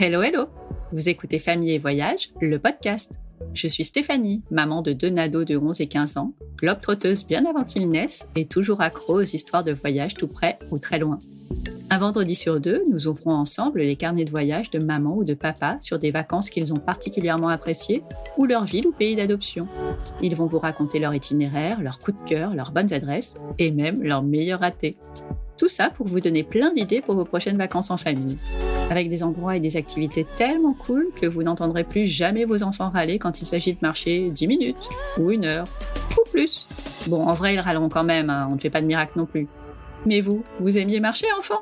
Hello, hello! Vous écoutez Famille et Voyage, le podcast. Je suis Stéphanie, maman de 2 nados de 11 et 15 ans, globe-trotteuse bien avant qu'ils naissent et toujours accro aux histoires de voyage tout près ou très loin. Un vendredi sur 2, nous ouvrons ensemble les carnets de voyage de maman ou de papa sur des vacances qu'ils ont particulièrement appréciées ou leur ville ou pays d'adoption. Ils vont vous raconter leur itinéraire, leurs coups de cœur, leurs bonnes adresses et même leurs meilleurs ratés. Tout ça pour vous donner plein d'idées pour vos prochaines vacances en famille. Avec des endroits et des activités tellement cool que vous n'entendrez plus jamais vos enfants râler quand il s'agit de marcher 10 minutes, ou 1 heure, ou plus. Bon, en vrai, ils râleront quand même, on ne fait pas de miracle non plus. Mais vous aimiez marcher, enfant?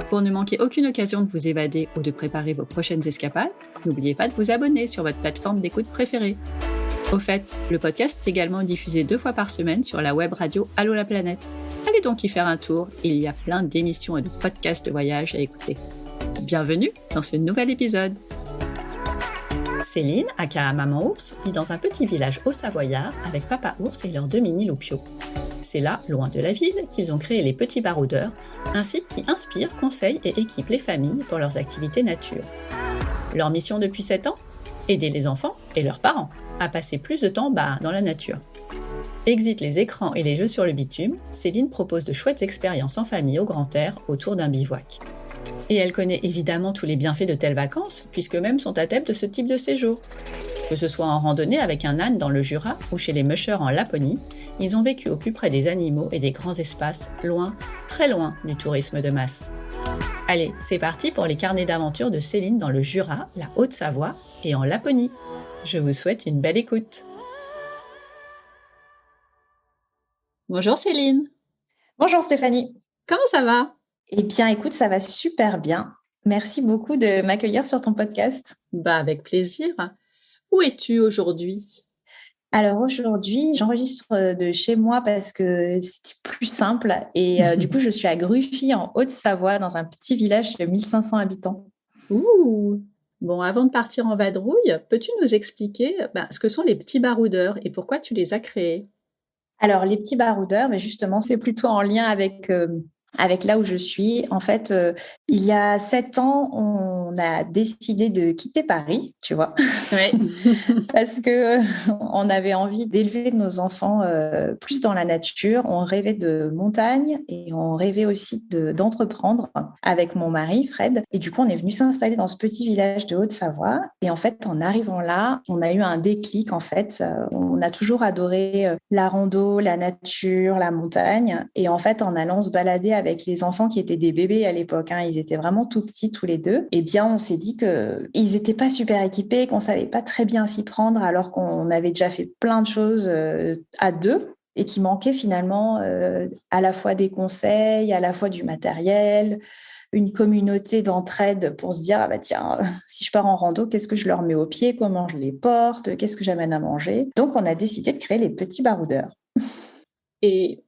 Pour ne manquer aucune occasion de vous évader ou de préparer vos prochaines escapades, n'oubliez pas de vous abonner sur votre plateforme d'écoute préférée. Au fait, le podcast est également diffusé 2 fois par semaine sur la web radio Allô la planète. Allez donc y faire un tour, il y a plein d'émissions et de podcasts de voyage à écouter. Bienvenue dans ce nouvel épisode. Céline, aka Maman Ours, vit dans un petit village haut-savoyard avec Papa Ours et leurs 2 mini-loupiaux. C'est là, loin de la ville, qu'ils ont créé les Petits Baroudeurs, un site qui inspire, conseille et équipe les familles pour leurs activités nature. Leur mission depuis 7 ans ? Aider les enfants et leurs parents à passer plus de temps dans la nature. Exit les écrans et les jeux sur le bitume, Céline propose de chouettes expériences en famille au grand air autour d'un bivouac. Et elle connaît évidemment tous les bienfaits de telles vacances, puisque même sont adeptes de ce type de séjour. Que ce soit en randonnée avec un âne dans le Jura ou chez les mushers en Laponie, ils ont vécu au plus près des animaux et des grands espaces, loin, très loin du tourisme de masse. Allez, c'est parti pour les carnets d'aventure de Céline dans le Jura, la Haute-Savoie et en Laponie. Je vous souhaite une belle écoute. Bonjour Céline. Bonjour Stéphanie. Comment ça va ? Eh bien, écoute, ça va super bien. Merci beaucoup de m'accueillir sur ton podcast. Avec plaisir. Où es-tu aujourd'hui ? Alors aujourd'hui, j'enregistre de chez moi parce que c'était plus simple. Et du coup, je suis à Gruffy, en Haute-Savoie, dans un petit village de 1500 habitants. Ouh ! Bon, avant de partir en vadrouille, peux-tu nous expliquer ce que sont les petits baroudeurs et pourquoi tu les as créés ? Alors, les petits baroudeurs, mais justement, c'est plutôt en lien avec là où je suis. En fait, il y a 7 ans, on a décidé de quitter Paris, tu vois. Ouais. Parce que on avait envie d'élever nos enfants plus dans la nature. On rêvait de montagne et on rêvait aussi d'entreprendre avec mon mari, Fred. Et du coup, on est venu s'installer dans ce petit village de Haute-Savoie. Et en fait, en arrivant là, on a eu un déclic, en fait. On a toujours adoré la rando, la nature, la montagne. Et en fait, en allant se balader avec les enfants qui étaient des bébés à l'époque, ils étaient vraiment tout petits tous les deux, eh bien, on s'est dit qu'ils n'étaient pas super équipés, qu'on ne savait pas très bien s'y prendre alors qu'on avait déjà fait plein de choses à deux et qu'il manquait finalement à la fois des conseils, à la fois du matériel, une communauté d'entraide pour se dire, tiens, si je pars en rando, qu'est-ce que je leur mets aux pieds, comment je les porte, qu'est-ce que j'amène à manger. Donc, on a décidé de créer les petits baroudeurs. Et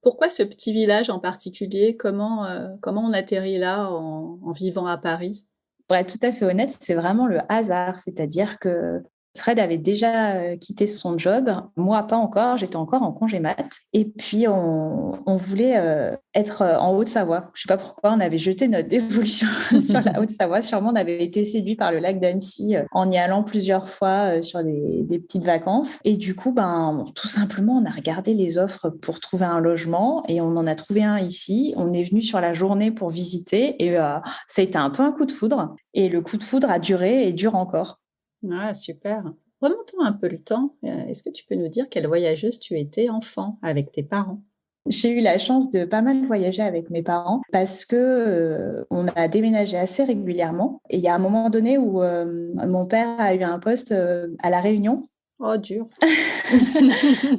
pourquoi ce petit village en particulier ? Comment on atterrit là en vivant à Paris ? Pour être tout à fait honnête, c'est vraiment le hasard. C'est-à-dire que Fred avait déjà quitté son job. Moi, pas encore. J'étais encore en congé mat. Et puis, on voulait être en Haute-Savoie. Je ne sais pas pourquoi on avait jeté notre dévolution sur la Haute-Savoie. Sûrement, on avait été séduit par le lac d'Annecy en y allant plusieurs fois sur des petites vacances. Et du coup, tout simplement, on a regardé les offres pour trouver un logement et on en a trouvé un ici. On est venu sur la journée pour visiter et ça a été un peu un coup de foudre. Et le coup de foudre a duré et dure encore. Ah, super. Remontons un peu le temps. Est-ce que tu peux nous dire quelle voyageuse tu étais enfant avec tes parents ? J'ai eu la chance de pas mal voyager avec mes parents parce que on a déménagé assez régulièrement. Et il y a un moment donné où mon père a eu un poste à La Réunion. Oh, dur.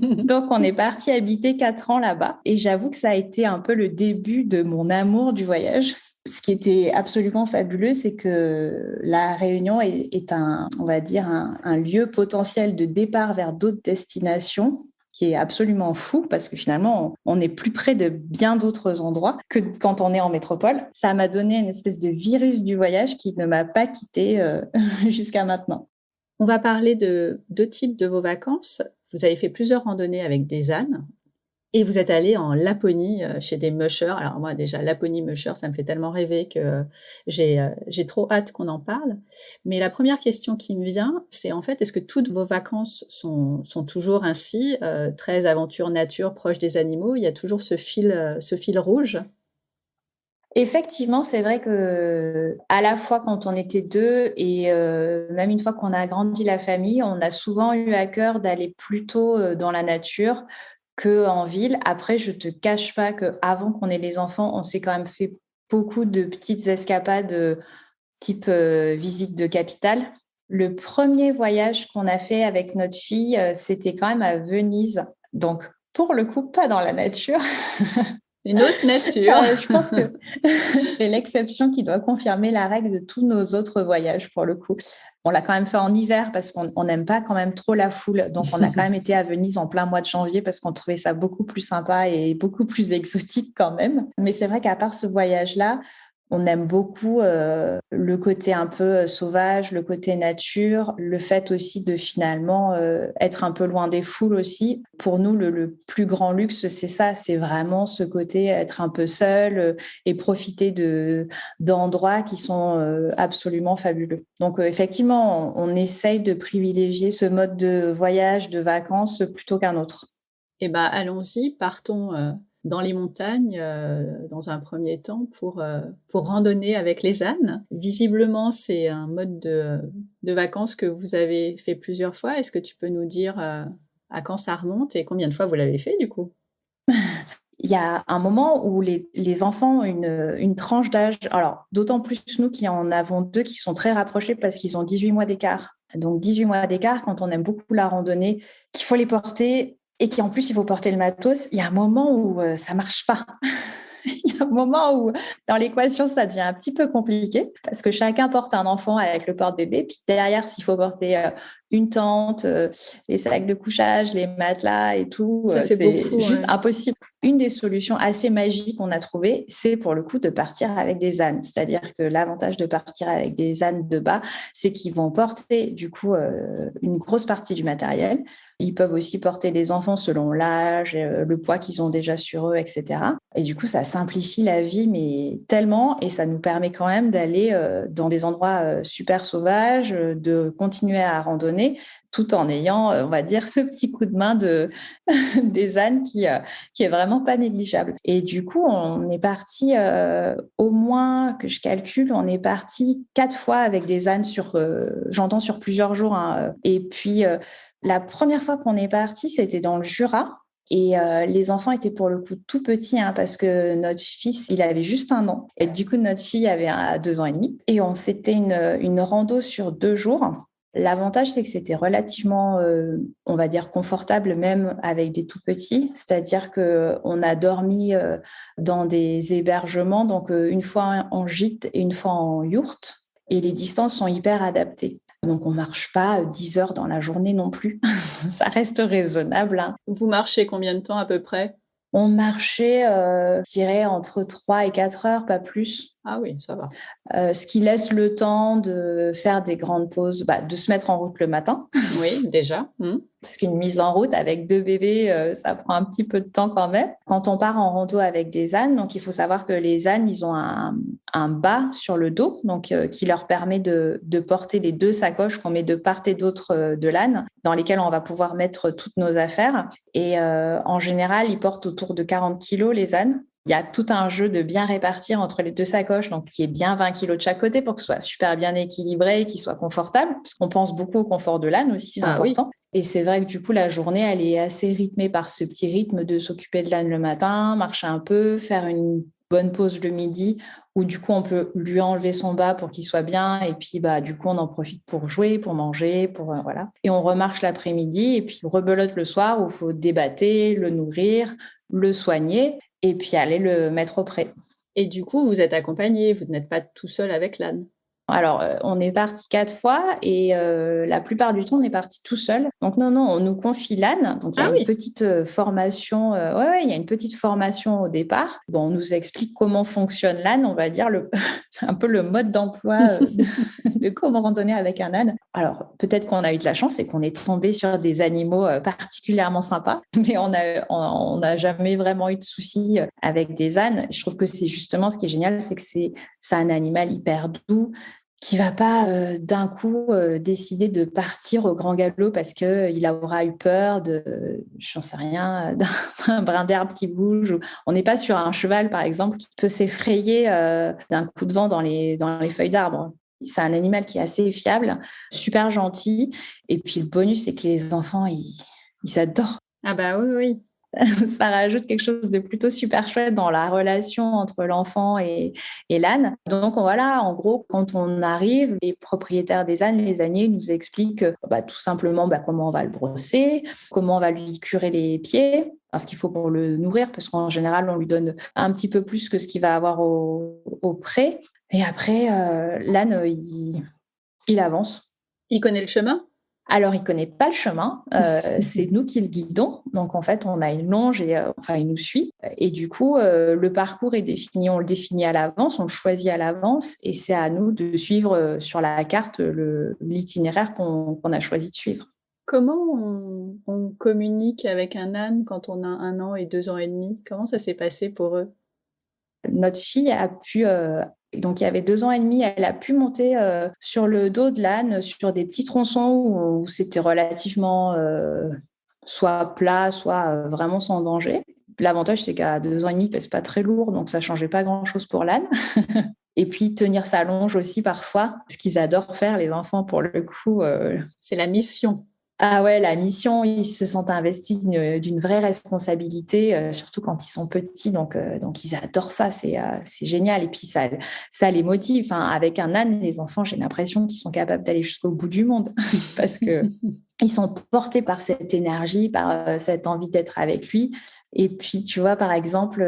Donc, on est parti habiter 4 ans là-bas. Et j'avoue que ça a été un peu le début de mon amour du voyage. Ce qui était absolument fabuleux, c'est que La Réunion est on va dire, un lieu potentiel de départ vers d'autres destinations qui est absolument fou parce que finalement, on est plus près de bien d'autres endroits que quand on est en métropole. Ça m'a donné une espèce de virus du voyage qui ne m'a pas quittée jusqu'à maintenant. On va parler de 2 types de vos vacances. Vous avez fait plusieurs randonnées avec des ânes. Et vous êtes allé en Laponie, chez des mushers. Alors moi déjà Laponie musher, ça me fait tellement rêver que j'ai trop hâte qu'on en parle. Mais la première question qui me vient, c'est en fait, est-ce que toutes vos vacances sont toujours ainsi, très aventure nature, proche des animaux? Il y a toujours ce fil rouge? Effectivement, c'est vrai que à la fois quand on était deux et même une fois qu'on a agrandi la famille, on a souvent eu à cœur d'aller plutôt dans la nature qu'en ville. Après, je te cache pas qu'avant qu'on ait les enfants, on s'est quand même fait beaucoup de petites escapades type visite de capitale. Le premier voyage qu'on a fait avec notre fille, c'était quand même à Venise. Donc, pour le coup, pas dans la nature. Une autre nature. Je pense que c'est l'exception qui doit confirmer la règle de tous nos autres voyages, pour le coup. On l'a quand même fait en hiver parce qu'on n'aime pas quand même trop la foule. Donc, on a quand même été à Venise en plein mois de janvier parce qu'on trouvait ça beaucoup plus sympa et beaucoup plus exotique quand même. Mais c'est vrai qu'à part ce voyage-là, on aime beaucoup le côté un peu sauvage, le côté nature, le fait aussi de finalement être un peu loin des foules aussi. Pour nous, le plus grand luxe, c'est ça, c'est vraiment ce côté être un peu seul et profiter d'endroits qui sont absolument fabuleux. Donc effectivement, on essaye de privilégier ce mode de voyage, de vacances plutôt qu'un autre. Eh ben, allons-y, partons dans les montagnes dans un premier temps pour randonner avec les ânes. Visiblement, c'est un mode de vacances que vous avez fait plusieurs fois. Est-ce que tu peux nous dire à quand ça remonte et combien de fois vous l'avez fait du coup? Il y a un moment où les enfants ont une tranche d'âge, alors d'autant plus nous qui en avons deux qui sont très rapprochés parce qu'ils ont 18 mois d'écart. Donc 18 mois d'écart, quand on aime beaucoup la randonnée, qu'il faut les porter et qu'en plus il faut porter le matos, il y a un moment où ça marche pas. Il y a un moment où dans l'équation, ça devient un petit peu compliqué parce que chacun porte un enfant avec le porte-bébé. Puis derrière, s'il faut porter une tente, les sacs de couchage, les matelas et tout, Ça fait c'est beaucoup, juste ouais. impossible. Une des solutions assez magiques qu'on a trouvées, c'est pour le coup de partir avec des ânes. C'est-à-dire que l'avantage de partir avec des ânes de bas, c'est qu'ils vont porter du coup une grosse partie du matériel. Ils peuvent aussi porter les enfants selon l'âge, le poids qu'ils ont déjà sur eux, etc. Et du coup, ça simplifie la vie, mais tellement, et ça nous permet quand même d'aller dans des endroits super sauvages, de continuer à randonner, tout en ayant, on va dire, ce petit coup de main des ânes qui est vraiment pas négligeable. Et du coup, on est parti, au moins, que je calcule, on est parti 4 fois avec des ânes j'entends sur plusieurs jours, hein. Et puis, la première fois qu'on est parti, c'était dans le Jura. Et les enfants étaient pour le coup tout petits, hein, parce que notre fils, il avait juste 1 an. Et du coup, notre fille avait 2 ans et demi. Et c'était une rando sur 2 jours. L'avantage, c'est que c'était relativement, on va dire, confortable, même avec des tout petits. C'est-à-dire qu'on a dormi dans des hébergements, donc une fois en gîte et une fois en yourte. Et les distances sont hyper adaptées. Donc, on ne marche pas 10 heures dans la journée non plus. Ça reste raisonnable, hein. Vous marchez combien de temps à peu près? On marchait, je dirais, entre 3 et 4 heures, pas plus. Ah oui, ça va. Ce qui laisse le temps de faire des grandes pauses, de se mettre en route le matin. Oui, déjà. Parce qu'une mise en route avec 2 bébés, ça prend un petit peu de temps quand même. Quand on part en rando avec des ânes, donc il faut savoir que les ânes, ils ont un bas sur le dos, donc qui leur permet de porter les 2 sacoches qu'on met de part et d'autre de l'âne, dans lesquelles on va pouvoir mettre toutes nos affaires. Et en général, ils portent autour de 40 kilos, les ânes. Il y a tout un jeu de bien répartir entre les 2 sacoches, donc qui est bien 20 kilos de chaque côté pour que ce soit super bien équilibré et qu'il soit confortable, parce qu'on pense beaucoup au confort de l'âne aussi, c'est important. Oui. Et c'est vrai que du coup, la journée, elle est assez rythmée par ce petit rythme de s'occuper de l'âne le matin, marcher un peu, faire une bonne pause le midi, où du coup, on peut lui enlever son bas pour qu'il soit bien. Et puis, du coup, on en profite pour jouer, pour manger, voilà. Et on remarche l'après-midi et puis rebelote le soir où il faut débattre, le nourrir, le soigner et puis aller le mettre au pré. Et du coup, vous êtes accompagné, vous n'êtes pas tout seul avec l'âne. Alors, on est parti 4 fois et la plupart du temps, on est parti tout seul. Donc non, on nous confie l'âne. Donc il y a une petite formation. Ouais, il y a une petite formation au départ. Bon, on nous explique comment fonctionne l'âne, on va dire un peu le mode d'emploi de comment randonner avec un âne. Alors, peut-être qu'on a eu de la chance et qu'on est tombé sur des animaux particulièrement sympas, mais on n'a jamais vraiment eu de soucis avec des ânes. Je trouve que c'est justement ce qui est génial, c'est que c'est un animal hyper doux, qui va pas d'un coup décider de partir au grand galop parce qu'il aura eu peur j'en sais rien, d'un brin d'herbe qui bouge. On n'est pas sur un cheval, par exemple, qui peut s'effrayer d'un coup de vent dans les feuilles d'arbre. C'est un animal qui est assez fiable, super gentil. Et puis le bonus, c'est que les enfants, ils adorent. Ah bah oui. Ça rajoute quelque chose de plutôt super chouette dans la relation entre l'enfant et l'âne. Donc voilà, en gros, quand on arrive, les propriétaires des ânes, les âniers, nous expliquent tout simplement comment on va le brosser, comment on va lui curer les pieds, ce qu'il faut pour le nourrir, parce qu'en général, on lui donne un petit peu plus que ce qu'il va avoir au pré. Et après, l'âne, il avance. Il connaît le chemin? Alors, il ne connaît pas le chemin, c'est nous qui le guidons. Donc, en fait, on a une longe et il nous suit. Et du coup, le parcours est défini, on le définit à l'avance, on le choisit à l'avance et c'est à nous de suivre sur la carte l'itinéraire qu'on a choisi de suivre. Comment on communique avec un âne quand on a 1 an et 2 ans et demi? Comment ça s'est passé pour eux? Notre fille a pu... donc, il y avait 2 ans et demi, elle a pu monter sur le dos de l'âne, sur des petits tronçons où c'était relativement soit plat, soit vraiment sans danger. L'avantage, c'est qu'à 2 ans et demi, il ne pèse pas très lourd, donc ça ne changeait pas grand-chose pour l'âne. Et puis, tenir sa longe aussi parfois, ce qu'ils adorent faire, les enfants, pour le coup. C'est la mission. Ah ouais, la mission, ils se sentent investis d'une vraie responsabilité, surtout quand ils sont petits. Donc ils adorent ça, c'est génial. Et puis, ça les motive. Enfin, avec un âne, les enfants, j'ai l'impression qu'ils sont capables d'aller jusqu'au bout du monde parce qu'ils sont portés par cette énergie, par cette envie d'être avec lui. Et puis, tu vois, par exemple,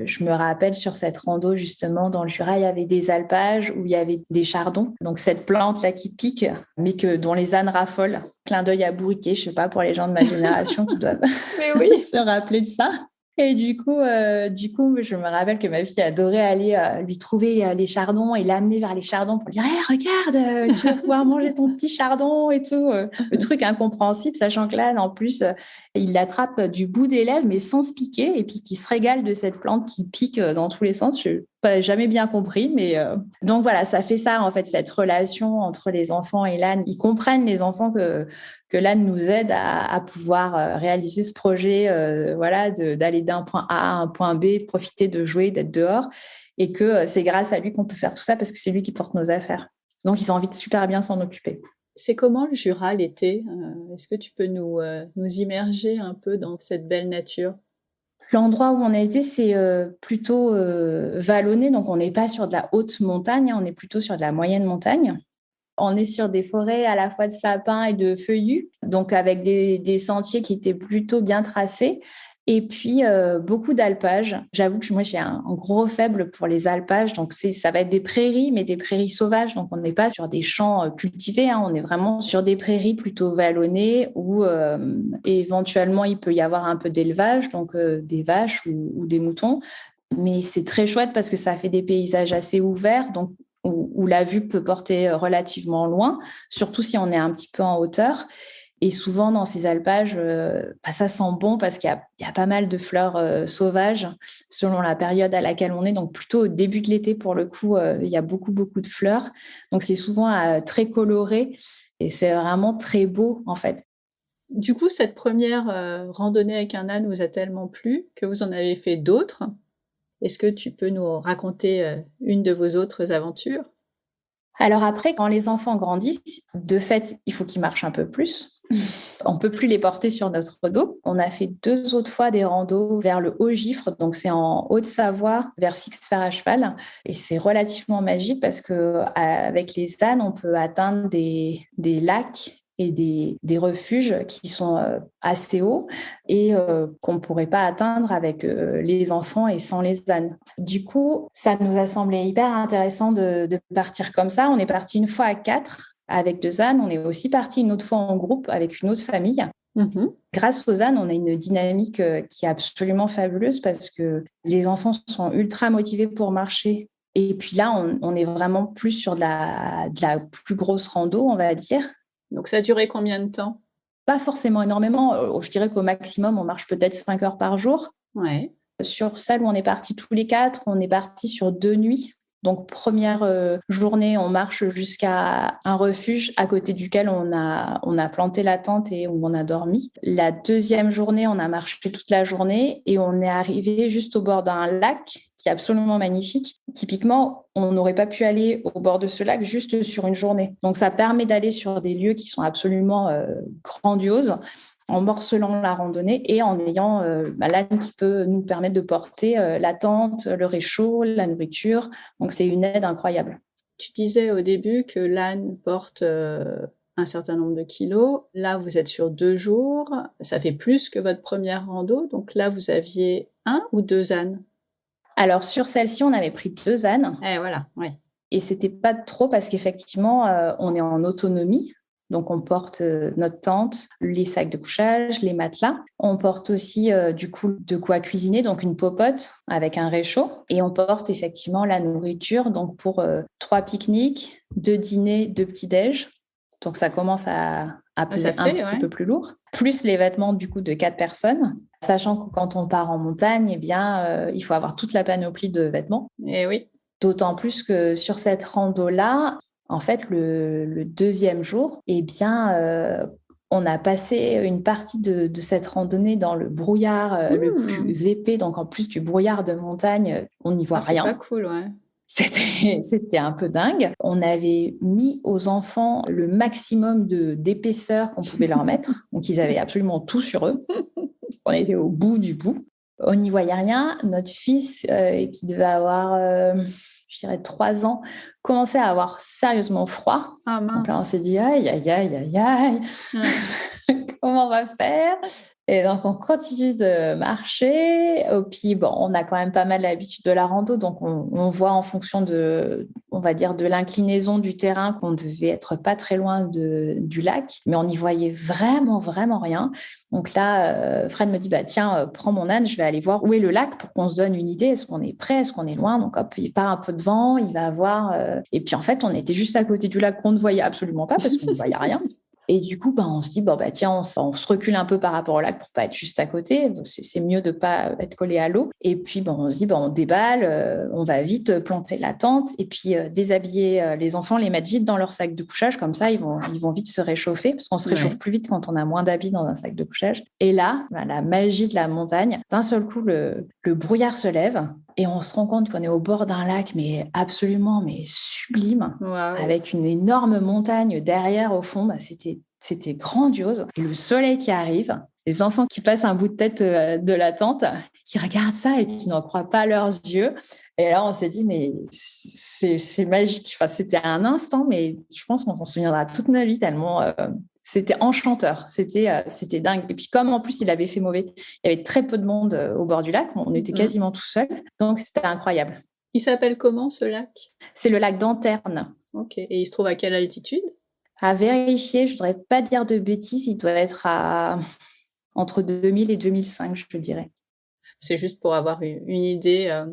je me rappelle sur cette rando, justement, dans le Jura, il y avait des alpages où il y avait des chardons. Donc, cette plante-là qui pique, mais dont les ânes raffolent. Clin d'œil à Bourriquet, je ne sais pas, pour les gens de ma génération qui doivent mais oui. se rappeler de ça. Et du coup, je me rappelle que ma fille adorait aller lui trouver les chardons et l'amener vers les chardons pour lui dire hey, regarde, tu vas pouvoir manger ton petit chardon et tout. Le truc incompréhensible, sachant que là, en plus, il l'attrape du bout des lèvres, mais sans se piquer, et puis qui se régale de cette plante qui pique dans tous les sens. Je n'ai jamais bien compris, mais donc voilà, ça fait ça, en fait, cette relation entre les enfants et l'âne. Ils comprennent, les enfants, que l'âne nous aide à pouvoir réaliser ce projet, d'aller d'un point A à un point B, de profiter de jouer, d'être dehors, et que c'est grâce à lui qu'on peut faire tout ça parce que c'est lui qui porte nos affaires. Donc, ils ont envie de super bien s'en occuper. C'est comment le Jura l'été? Est-ce que tu peux nous immerger un peu dans cette belle nature? L'endroit où on a été, c'est plutôt vallonné, donc on n'est pas sur de la haute montagne, on est plutôt sur de la moyenne montagne. On est sur des forêts à la fois de sapins et de feuillus, donc avec des sentiers qui étaient plutôt bien tracés. Et puis, beaucoup d'alpages. J'avoue que moi, j'ai un gros faible pour les alpages. Donc, ça va être des prairies, mais des prairies sauvages. Donc, on n'est pas sur des champs cultivés. Hein. On est vraiment sur des prairies plutôt vallonnées où éventuellement, il peut y avoir un peu d'élevage, donc des vaches ou des moutons. Mais c'est très chouette parce que ça fait des paysages assez ouverts, donc où la vue peut porter relativement loin, surtout si on est un petit peu en hauteur. Et souvent, dans ces alpages, ça sent bon parce qu'il y a pas mal de fleurs sauvages selon la période à laquelle on est. Donc, plutôt au début de l'été, pour le coup, il y a beaucoup, beaucoup de fleurs. Donc, c'est souvent très coloré et c'est vraiment très beau, en fait. Du coup, cette première randonnée avec un âne vous a tellement plu que vous en avez fait d'autres. Est-ce que tu peux nous raconter une de vos autres aventures? Alors après, quand les enfants grandissent, de fait, il faut qu'ils marchent un peu plus. On ne peut plus les porter sur notre dos. On a fait 2 autres fois des randos vers le Haut-Giffre, donc c'est en Haute-Savoie, vers Sixfer à cheval. Et c'est relativement magique parce qu'avec les ânes, on peut atteindre des lacs et des refuges qui sont assez hauts et qu'on ne pourrait pas atteindre avec les enfants et sans les ânes. Du coup, ça nous a semblé hyper intéressant de partir comme ça. On est parti une fois à 4 avec 2 ânes. On est aussi parti une autre fois en groupe avec une autre famille. Grâce aux ânes, on a une dynamique qui est absolument fabuleuse parce que les enfants sont ultra motivés pour marcher. Et puis là, on est vraiment plus sur de la plus grosse rando, on va dire. Donc, ça a duré combien de temps? Pas forcément énormément. Je dirais qu'au maximum, on marche peut-être 5 heures par jour. Ouais. Sur celle où on est partis tous les 4, on est partis sur 2 nuits. Donc, première journée, on marche jusqu'à un refuge à côté duquel on a planté la tente et où on a dormi. La deuxième journée, on a marché toute la journée et on est arrivé juste au bord d'un lac qui est absolument magnifique. Typiquement, on n'aurait pas pu aller au bord de ce lac juste sur une journée. Donc, ça permet d'aller sur des lieux qui sont absolument grandioses, en morcelant la randonnée et en ayant l'âne qui peut nous permettre de porter la tente, le réchaud, la nourriture. Donc, c'est une aide incroyable. Tu disais au début que l'âne porte un certain nombre de kilos. Là, vous êtes sur 2 jours. Ça fait plus que votre première rando. Donc là, vous aviez 1 ou 2 ânes? Alors, sur celle-ci, on avait pris 2 ânes. Voilà, ouais. Et c'était pas trop parce qu'effectivement, on est en autonomie. Donc, on porte notre tente, les sacs de couchage, les matelas. On porte aussi, du coup, de quoi cuisiner, donc une popote avec un réchaud. Et on porte effectivement la nourriture, donc pour 3 pique-niques, 2 dîners, 2 petits-déj. Donc, ça commence à peser un petit peu plus lourd. Plus les vêtements, du coup, de 4 personnes. Sachant que quand on part en montagne, eh bien, il faut avoir toute la panoplie de vêtements. Et oui. D'autant plus que sur cette rando-là, en fait, le deuxième jour, eh bien, on a passé une partie de cette randonnée dans le brouillard le plus épais. Donc, en plus du brouillard de montagne, on n'y voit rien. C'est pas cool, ouais. C'était un peu dingue. On avait mis aux enfants le maximum d'épaisseur qu'on pouvait leur mettre. Donc, ils avaient absolument tout sur eux. On était au bout du bout. On n'y voyait rien. Notre fils, qui devait avoir, je dirais, 3 ans, commençait à avoir sérieusement froid. Ah mince. Donc là, on s'est dit, aïe, aïe, aïe, aïe, aïe. Comment on va faire? Et donc, on continue de marcher. Et puis, bon, on a quand même pas mal l'habitude de la rando. Donc, on voit en fonction on va dire, de l'inclinaison du terrain qu'on devait être pas très loin du lac. Mais on n'y voyait vraiment, vraiment rien. Donc là, Fred me dit, bah, tiens, prends mon âne, je vais aller voir où est le lac pour qu'on se donne une idée. Est-ce qu'on est près? Est-ce qu'on est loin? Donc, hop, il part un peu devant, il va voir. Et puis, en fait, on était juste à côté du lac qu'on ne voyait absolument pas parce qu'on ne voyait rien. Et du coup, on se dit, bon, bah, tiens, on se recule un peu par rapport au lac pour pas être juste à côté. C'est mieux de pas être collé à l'eau. Et puis, on se dit, on déballe, on va vite planter la tente et puis déshabiller les enfants, les mettre vite dans leur sac de couchage. Comme ça, ils vont vite se réchauffer parce qu'on se réchauffe plus vite quand on a moins d'habits dans un sac de couchage. Et là, la magie de la montagne, d'un seul coup, le brouillard se lève et on se rend compte qu'on est au bord d'un lac, mais absolument sublime, avec une énorme montagne derrière au fond. C'était grandiose. Et le soleil qui arrive, les enfants qui passent un bout de tête de la tente, qui regardent ça et qui n'en croient pas leurs yeux. Et là, on s'est dit, mais c'est magique. Enfin, c'était un instant, mais je pense qu'on s'en souviendra toute notre vie tellement c'était enchanteur. C'était dingue. Et puis, comme en plus, il avait fait mauvais, il y avait très peu de monde au bord du lac. On était quasiment tout seuls. Donc, c'était incroyable. Il s'appelle comment, ce lac? C'est le lac d'Anterne. Ok. Et il se trouve à quelle altitude? À vérifier, je ne voudrais pas dire de bêtises, il doit être entre 2000 et 2005, je dirais. C'est juste pour avoir une idée.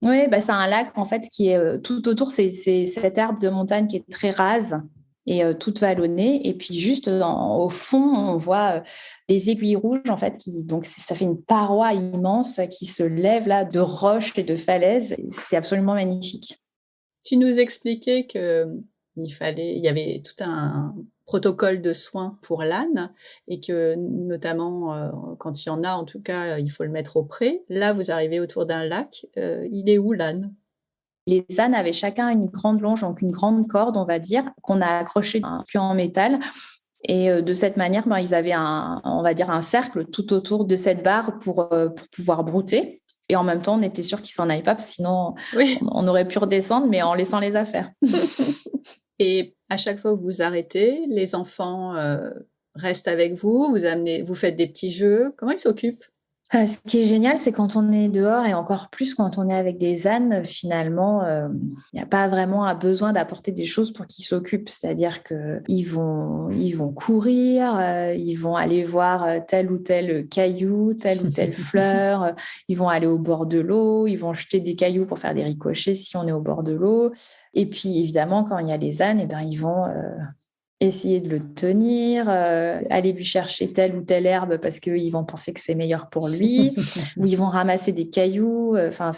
Oui, c'est un lac en fait qui est tout autour, c'est cette herbe de montagne qui est très rase et toute vallonnée. Et puis juste au fond, on voit les aiguilles rouges en fait, donc ça fait une paroi immense qui se lève là de roches et de falaises. C'est absolument magnifique. Tu nous expliquais que il y avait tout un protocole de soins pour l'âne et que notamment quand il y en a, en tout cas, il faut le mettre au pré. Là, vous arrivez autour d'un lac. Il est où l'âne? Les ânes avaient chacun une grande longe, donc une grande corde, on va dire, qu'on a accrochée à un puits en métal. Et de cette manière, ils avaient on va dire un cercle tout autour de cette barre pour pouvoir brouter. Et en même temps, on était sûr qu'ils s'en aillent pas, parce que sinon, on aurait pu redescendre, mais en laissant les affaires. Et À chaque fois que vous vous arrêtez, les enfants restent avec vous, vous faites des petits jeux. Comment ils s'occupent? Ce qui est génial, c'est quand on est dehors et encore plus quand on est avec des ânes, finalement, il n'y a pas vraiment un besoin d'apporter des choses pour qu'ils s'occupent. C'est-à-dire qu'ils vont courir, ils vont aller voir tel ou tel caillou, telle ou telle fleur, ils vont aller au bord de l'eau, ils vont jeter des cailloux pour faire des ricochets si on est au bord de l'eau. Et puis, évidemment, quand il y a les ânes, eh ben, ils vont essayer de le tenir, aller lui chercher telle ou telle herbe parce qu'ils vont penser que c'est meilleur pour lui, ou ils vont ramasser des cailloux. Enfin,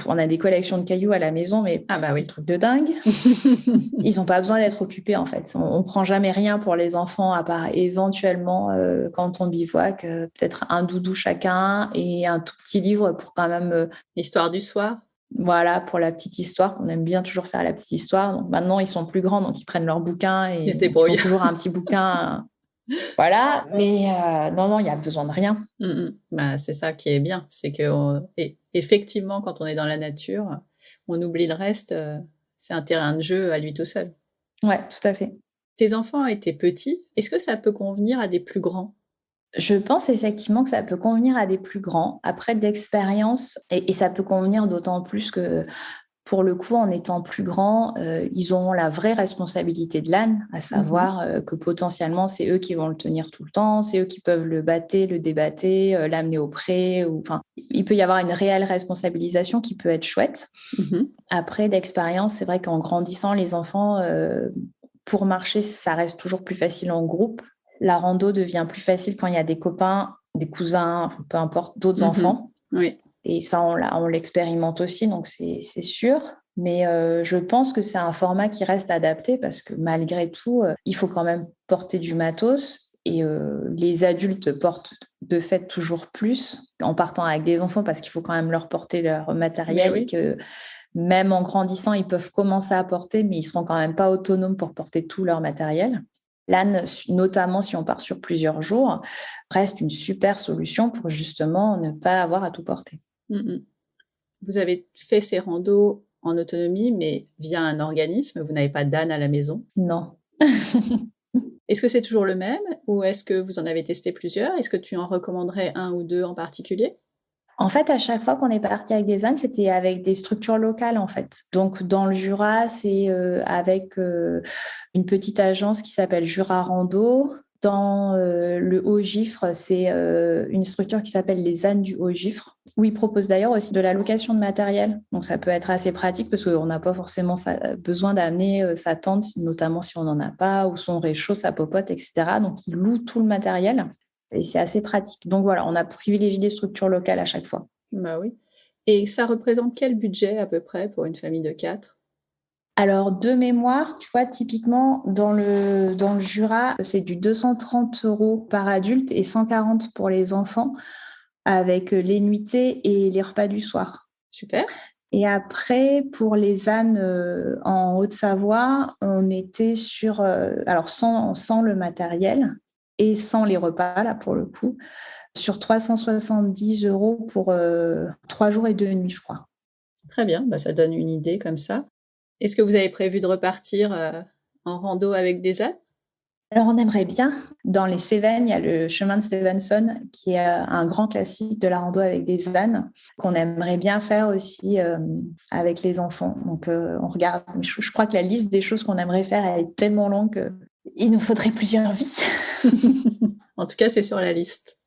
on a des collections de cailloux à la maison, mais Ah bah oui. des trucs de dingue. Ils n'ont pas besoin d'être occupés, en fait. On prend jamais rien pour les enfants, à part éventuellement, quand on bivouaque, peut-être un doudou chacun et un tout petit livre pour quand même... L'histoire du soir. Voilà, pour la petite histoire. On aime bien toujours faire la petite histoire. Donc maintenant, ils sont plus grands, donc ils prennent leur bouquin et Ils se ils ont débrouillent. toujours un petit bouquin. Voilà, mais non, il n'y a besoin de rien. Bah, c'est ça qui est bien. C'est que effectivement, quand on est dans la nature, on oublie le reste. C'est un terrain de jeu à lui tout seul. Ouais, tout à fait. Tes enfants étaient petits. Est-ce que ça peut convenir à des plus grands? Je pense effectivement que ça peut convenir à des plus grands, après d'expérience, et ça peut convenir d'autant plus que, pour le coup, en étant plus grands, ils auront la vraie responsabilité de l'âne, à savoir que potentiellement, c'est eux qui vont le tenir tout le temps, c'est eux qui peuvent le battre, le débattre, l'amener au pré. Enfin, il peut y avoir une réelle responsabilisation qui peut être chouette. Après, d'expérience, c'est vrai qu'en grandissant, les enfants, pour marcher, ça reste toujours plus facile en groupe. La rando devient plus facile quand il y a des copains, des cousins, peu importe, d'autres enfants. Oui. Et ça, on l'expérimente aussi, donc c'est sûr. Mais je pense que c'est un format qui reste adapté parce que malgré tout, il faut quand même porter du matos. Et les adultes portent de fait toujours plus en partant avec des enfants parce qu'il faut quand même leur porter leur matériel. Oui. Et que même en grandissant, ils peuvent commencer à porter, mais ils ne seront quand même pas autonomes pour porter tout leur matériel. L'âne, notamment si on part sur plusieurs jours, reste une super solution pour justement ne pas avoir à tout porter. Vous avez fait ces randos en autonomie, mais via un organisme. Vous n'avez pas d'âne à la maison? Non. Est-ce que c'est toujours le même ou est-ce que vous en avez testé plusieurs? Est-ce que tu en recommanderais un ou deux en particulier? En fait, à chaque fois qu'on est parti avec des ânes, c'était avec des structures locales, en fait. Donc, dans le Jura, c'est avec une petite agence qui s'appelle Jura Rando. Dans le Haut-Gifre, c'est une structure qui s'appelle les ânes du Haut-Gifre, où ils proposent d'ailleurs aussi de la location de matériel. Donc, ça peut être assez pratique parce qu'on n'a pas forcément besoin d'amener sa tente, notamment si on n'en a pas, ou son réchaud, sa popote, etc. Donc, ils louent tout le matériel. Et c'est assez pratique. Donc voilà, on a privilégié des structures locales à chaque fois. Bah oui. Et ça représente quel budget à peu près pour une famille de 4? Alors, de mémoire, tu vois, typiquement, dans le Jura, c'est du 230 € par adulte et 140 pour les enfants, avec les nuitées et les repas du soir. Super. Et après, pour les ânes en Haute-Savoie, on était sur, alors sans le matériel et sans les repas, là, pour le coup, sur 370 € pour 3 jours et 2 nuits, je crois. Très bien, bah, ça donne une idée comme ça. Est-ce que vous avez prévu de repartir en rando avec des ânes? Alors, on aimerait bien. Dans les Cévennes, il y a le chemin de Stevenson, qui est un grand classique de la rando avec des ânes, qu'on aimerait bien faire aussi avec les enfants. Donc, on regarde. Je crois que la liste des choses qu'on aimerait faire, elle est tellement longue qu'il nous faudrait plusieurs vies. En tout cas, c'est sur la liste.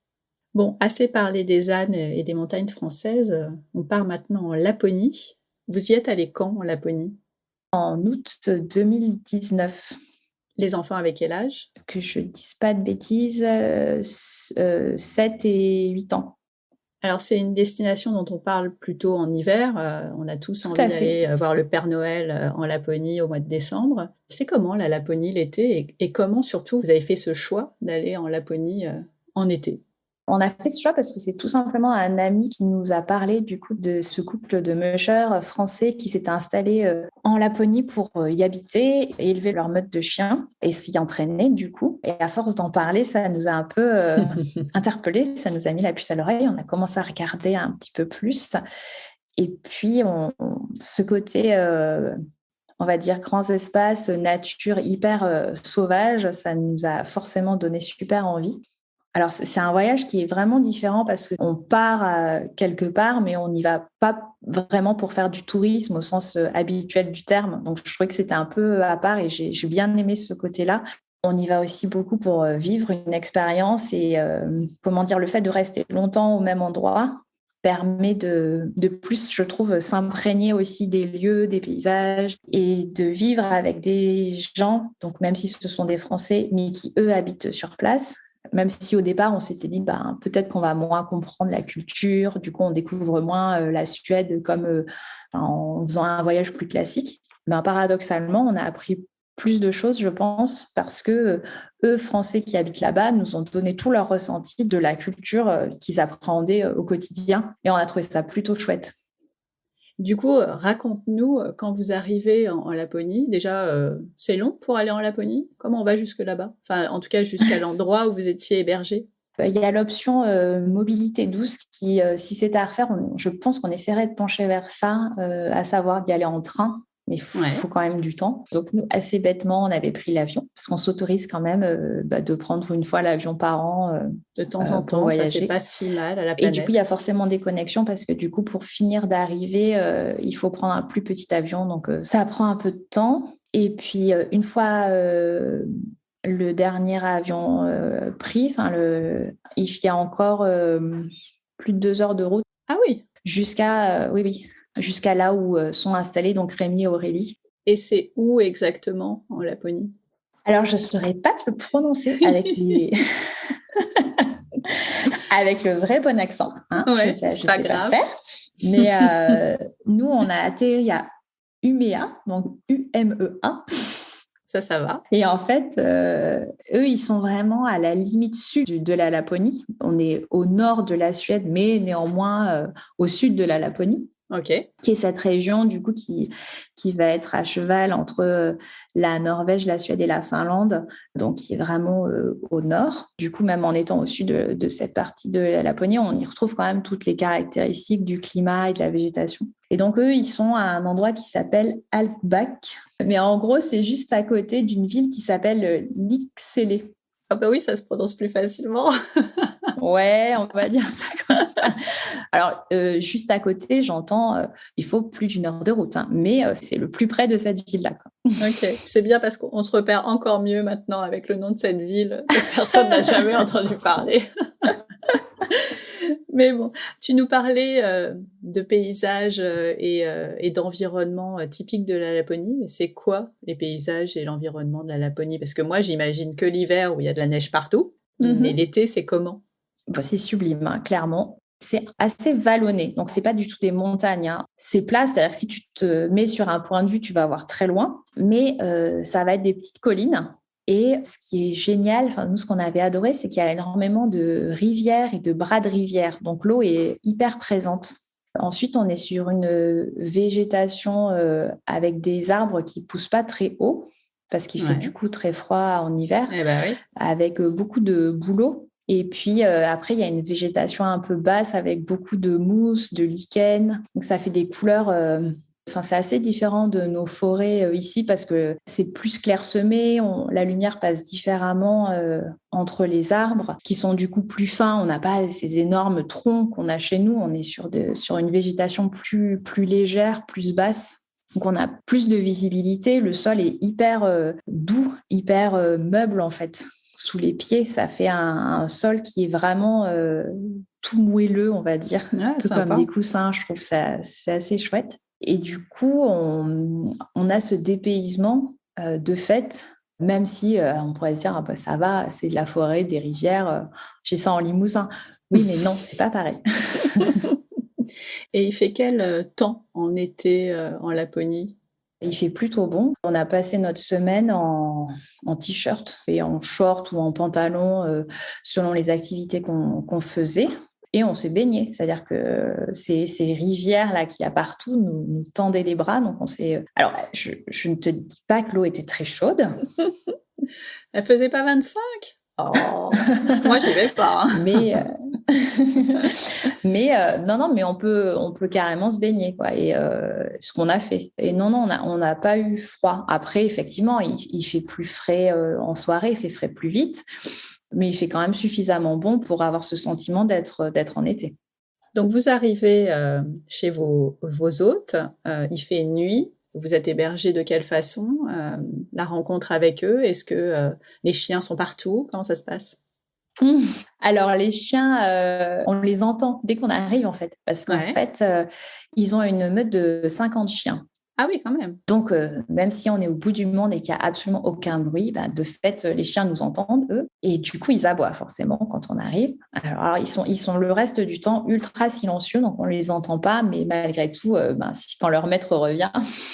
Bon, assez parlé des ânes et des montagnes françaises. On part maintenant en Laponie. Vous y êtes allé quand en Laponie? En août 2019. Les enfants avec quel âge? Que je ne dise pas de bêtises, 7 et 8 ans. Alors, c'est une destination dont on parle plutôt en hiver. On a tous Tout envie à fait. d'aller voir le Père Noël en Laponie au mois de décembre. C'est comment la Laponie l'été et comment surtout vous avez fait ce choix d'aller en Laponie en été? On a fait ce choix parce que c'est tout simplement un ami qui nous a parlé du coup de ce couple de mushers français qui s'était installé en Laponie pour y habiter et élever leur meute de chiens et s'y entraîner du coup. Et à force d'en parler, ça nous a un peu interpellés, ça nous a mis la puce à l'oreille. On a commencé à regarder un petit peu plus. Et puis, ce côté on va dire, grands espaces, nature hyper sauvage, ça nous a forcément donné super envie. Alors, c'est un voyage qui est vraiment différent parce qu'on part quelque part, mais on n'y va pas vraiment pour faire du tourisme au sens habituel du terme. Donc, je trouvais que c'était un peu à part et j'ai bien aimé ce côté-là. On y va aussi beaucoup pour vivre une expérience et comment dire, le fait de rester longtemps au même endroit permet de plus, je trouve, s'imprégner aussi des lieux, des paysages et de vivre avec des gens, donc même si ce sont des Français, mais qui, eux, habitent sur place. Même si au départ, on s'était dit, peut-être qu'on va moins comprendre la culture, du coup, on découvre moins la Suède comme en faisant un voyage plus classique. Paradoxalement, on a appris plus de choses, je pense, parce que eux, Français qui habitent là-bas, nous ont donné tout leur ressenti de la culture qu'ils appréhendaient au quotidien. Et on a trouvé ça plutôt chouette. Du coup, raconte-nous quand vous arrivez en Laponie. Déjà, c'est long pour aller en Laponie? Comment on va jusque là-bas? Enfin, en tout cas, jusqu'à l'endroit où vous étiez hébergé. Il y a l'option mobilité douce qui, si c'était à refaire, je pense qu'on essaierait de pencher vers ça, à savoir d'y aller en train. Mais il faut quand même du temps. Donc, nous, assez bêtement, on avait pris l'avion parce qu'on s'autorise quand même de prendre une fois l'avion par an de temps en pour temps, voyager. ça fait pas si mal à la planète. Et du coup, il y a forcément des connexions parce que du coup, pour finir d'arriver, il faut prendre un plus petit avion. Donc, ça prend un peu de temps. Et puis, une fois le dernier avion pris, il y a encore plus de 2 heures de route. Ah oui. Jusqu'à jusqu'à là où sont installés donc Rémi et Aurélie. Et c'est où exactement en Laponie? Alors, je ne saurais pas te le prononcer avec avec le vrai bon accent. Hein. Ouais, je sais pas pas grave. faire. Mais nous, on a atterri à Umeå, donc U-M-E-A. Ça va. Et en fait, eux, ils sont vraiment à la limite sud de la Laponie. On est au nord de la Suède, mais néanmoins au sud de la Laponie. Okay. Qui est cette région du coup qui va être à cheval entre la Norvège, la Suède et la Finlande, donc qui est vraiment au nord. Du coup, même en étant au sud de cette partie de la Laponie, on y retrouve quand même toutes les caractéristiques du climat et de la végétation. Et donc, eux, ils sont à un endroit qui s'appelle Altbach. Mais en gros, c'est juste à côté d'une ville qui s'appelle Lycksele. Ah bah oui, ça se prononce plus facilement. Ouais, on va dire ça comme ça. Alors, juste à côté, j'entends, il faut plus d'1 heure de route, hein, mais c'est le plus près de cette ville-là. Ok, c'est bien parce qu'on se repère encore mieux maintenant avec le nom de cette ville que personne n'a jamais entendu parler. Mais bon, tu nous parlais de paysages et d'environnement typiques de la Laponie, mais c'est quoi les paysages et l'environnement de la Laponie? Parce que moi, j'imagine que l'hiver où il y a de la neige partout, mais l'été, c'est comment? C'est sublime, hein, clairement. C'est assez vallonné, donc c'est pas du tout des montagnes. Hein. C'est plat, c'est-à-dire que si tu te mets sur un point de vue, tu vas voir très loin, mais ça va être des petites collines. Et ce qui est génial, nous, ce qu'on avait adoré, c'est qu'il y a énormément de rivières et de bras de rivières. Donc, l'eau est hyper présente. Ensuite, on est sur une végétation avec des arbres qui ne poussent pas très haut parce qu'il fait du coup très froid en hiver, avec beaucoup de bouleaux. Et puis, après, il y a une végétation un peu basse avec beaucoup de mousse, de lichen. Donc, ça fait des couleurs... c'est assez différent de nos forêts ici parce que c'est plus clairsemé, la lumière passe différemment entre les arbres qui sont du coup plus fins. On n'a pas ces énormes troncs qu'on a chez nous, on est sur une végétation plus légère, plus basse. Donc on a plus de visibilité, le sol est hyper doux, hyper meuble en fait. Sous les pieds, ça fait un sol qui est vraiment tout moelleux, on va dire, un peu comme des coussins. Je trouve ça c'est assez chouette. Et du coup, on a ce dépaysement de fait, même si on pourrait se dire, ça va, c'est de la forêt, des rivières, j'ai ça en Limousin. Oui, mais non, c'est pas pareil. Et il fait quel temps en été en Laponie? Il fait plutôt bon. On a passé notre semaine en t-shirt et en short ou en pantalon selon les activités qu'on faisait. Et on s'est baigné, c'est-à-dire que ces rivières-là qu'il y a partout nous tendaient les bras. Donc on s'est. Alors, je ne te dis pas que l'eau était très chaude. Elle faisait pas 25? Oh, moi, j'y vais pas. Hein. Mais Mais non, mais on peut carrément se baigner, quoi. Et ce qu'on a fait. Et non, on n'a pas eu froid. Après, effectivement, il fait plus frais en soirée, il fait frais plus vite, mais il fait quand même suffisamment bon pour avoir ce sentiment d'être en été. Donc, vous arrivez chez vos hôtes, il fait nuit, vous êtes hébergés de quelle façon? La rencontre avec eux, est-ce que les chiens sont partout? Comment ça se passe? Mmh. Alors les chiens, on les entend dès qu'on arrive en fait, parce qu'en Ouais. fait, ils ont une meute de 50 chiens. Ah oui, quand même. Donc même si on est au bout du monde et qu'il y a absolument aucun bruit, bah, de fait, les chiens nous entendent, eux, et du coup, ils aboient forcément quand on arrive. Alors ils sont le reste du temps ultra silencieux, donc on ne les entend pas, mais malgré tout, ben, quand leur maître revient,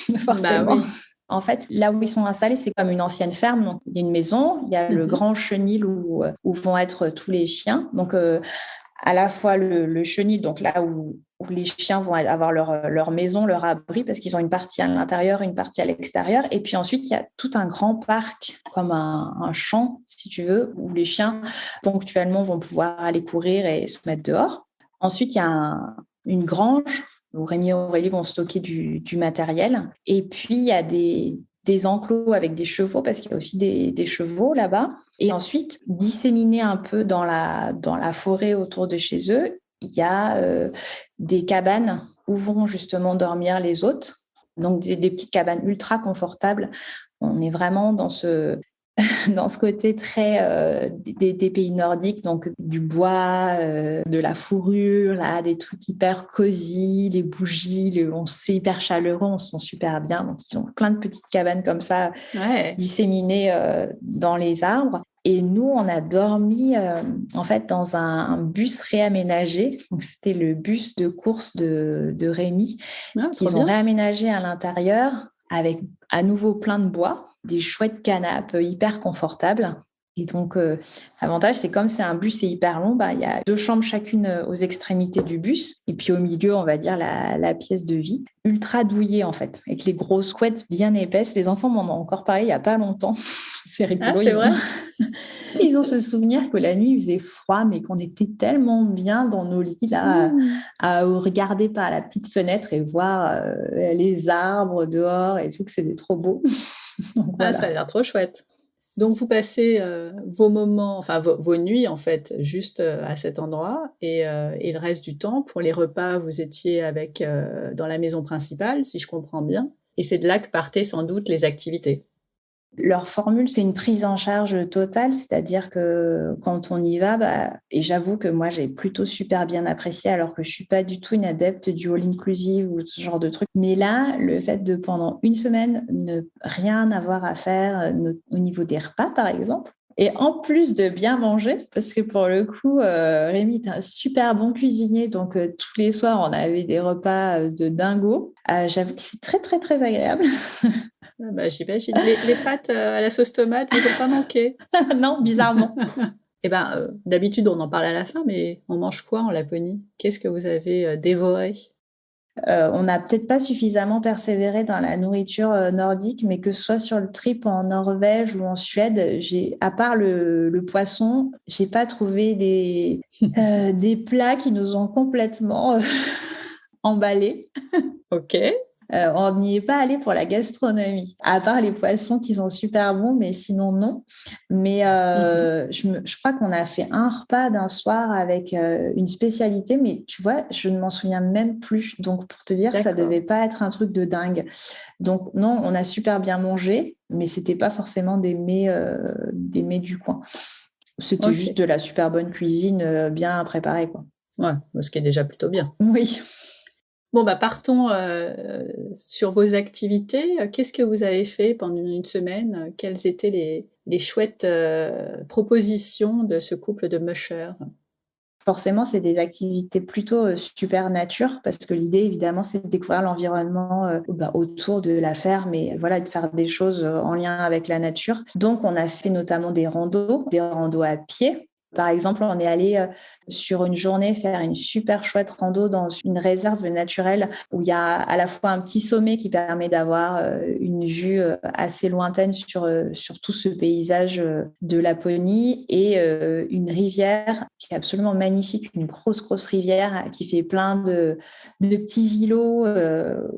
Bah forcément. oui. En fait, là où ils sont installés, c'est comme une ancienne ferme. Donc, il y a une maison, il y a le Mmh. grand chenil où vont être tous les chiens. Donc, à la fois le chenil, donc là où les chiens vont avoir leur maison, leur abri, parce qu'ils ont une partie à l'intérieur, une partie à l'extérieur. Et puis ensuite, il y a tout un grand parc, comme un champ, si tu veux, où les chiens, ponctuellement, vont pouvoir aller courir et se mettre dehors. Ensuite, il y a une grange où Rémi et Aurélie vont stocker du matériel. Et puis, il y a des enclos avec des chevaux, parce qu'il y a aussi des chevaux là-bas. Et ensuite, disséminés un peu dans la forêt autour de chez eux, il y a des cabanes où vont justement dormir les hôtes. Donc, des petites cabanes ultra confortables. On est vraiment dans ce côté très des pays nordiques, donc du bois, de la fourrure, là, des trucs hyper cosy, les bougies, c'est hyper chaleureux, on se sent super bien. Donc, ils ont plein de petites cabanes comme ça Ouais. disséminées dans les arbres. Et nous, on a dormi en fait dans un bus réaménagé. Donc, c'était le bus de course de Rémi Ah, trop qu'ils ont bien. réaménagé à l'intérieur avec à nouveau plein de bois, des chouettes canapes hyper confortables. Et donc, l'avantage, c'est comme c'est un bus, c'est hyper long, bah, il y a 2 chambres chacune aux extrémités du bus. Et puis au milieu, on va dire la pièce de vie, ultra douillée en fait, avec les grosses couettes bien épaisses. Les enfants m'en ont encore parlé il n'y a pas longtemps. C'est Ah, rigolo. c'est vrai? Ils ont ce souvenir que la nuit, il faisait froid, mais qu'on était tellement bien dans nos lits là, Mmh. à regarder par la petite fenêtre et voir les arbres dehors et tout, que c'était trop beau. Donc Ah, voilà. ça a l'air trop chouette. Donc vous passez, vos moments, enfin vos nuits en fait, juste, à cet endroit et le reste du temps, pour les repas, vous étiez avec, dans la maison principale, si je comprends bien? Et c'est de là que partaient sans doute les activités? Leur formule, c'est une prise en charge totale, c'est-à-dire que quand on y va, bah, et j'avoue que moi, j'ai plutôt super bien apprécié, alors que je suis pas du tout une adepte du all inclusive ou ce genre de truc. Mais là, le fait de pendant une semaine ne rien avoir à faire au niveau des repas, par exemple. Et en plus de bien manger, parce que pour le coup, Rémi est un super bon cuisinier, donc tous les soirs, on avait des repas de dingo. J'avoue que c'est très, très, très agréable. Ah bah, j'imagine. Les pâtes, à la sauce tomate vous ont pas manqué? Non, bizarrement. Et ben, d'habitude, on en parle à la fin, mais on mange quoi en Laponie? Qu'est-ce que vous avez, dévoré? On n'a peut-être pas suffisamment persévéré dans la nourriture nordique, mais que ce soit sur le trip en Norvège ou en Suède, à part le poisson, j'ai pas trouvé des plats qui nous ont complètement emballés. OK. On n'y est pas allé pour la gastronomie, à part les poissons qui sont super bons, mais sinon non. Mais Mmh. je crois qu'on a fait un repas d'un soir avec une spécialité, mais tu vois, je ne m'en souviens même plus. Donc pour te dire, ça D'accord. devait pas être un truc de dingue. Donc non, on a super bien mangé, mais c'était pas forcément des mets du coin. C'était juste OK. de la super bonne cuisine bien préparée, quoi. Ouais, bah, ce qui est déjà plutôt bien. Oui. Bon, bah, partons, sur vos activités. Qu'est-ce que vous avez fait pendant une semaine? Quelles étaient les chouettes, propositions de ce couple de mushers? Forcément, c'est des activités plutôt super nature, parce que l'idée, évidemment, c'est de découvrir l'environnement bah, autour de la ferme et voilà, de faire des choses en lien avec la nature. Donc, on a fait notamment des randos à pied. Par exemple, on est allé sur une journée faire une super chouette rando dans une réserve naturelle où il y a à la fois un petit sommet qui permet d'avoir une vue assez lointaine sur tout ce paysage de Laponie et une rivière qui est absolument magnifique, une grosse rivière qui fait plein de petits îlots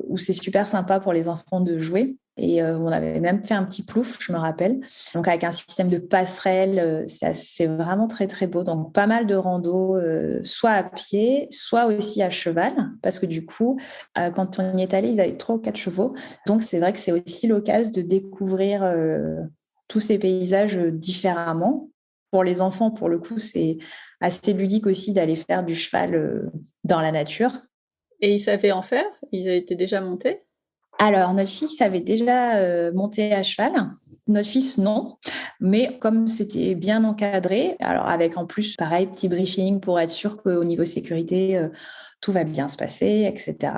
où c'est super sympa pour les enfants de jouer. Et on avait même fait un petit plouf, je me rappelle. Donc, avec un système de passerelles, c'est vraiment très beau. Donc, pas mal de rando, soit à pied, soit aussi à cheval. Parce que du coup, quand on y est allé, ils avaient 3 ou 4 chevaux. Donc, c'est vrai que c'est aussi l'occasion de découvrir tous ces paysages différemment. Pour les enfants, pour le coup, c'est assez ludique aussi d'aller faire du cheval dans la nature. Et ils savaient en faire? Ils étaient déjà montés? Alors, notre fille savait déjà monter à cheval. Notre fils, non. Mais comme c'était bien encadré, alors avec en plus, pareil, petit briefing pour être sûr qu'au niveau sécurité, tout va bien se passer, etc.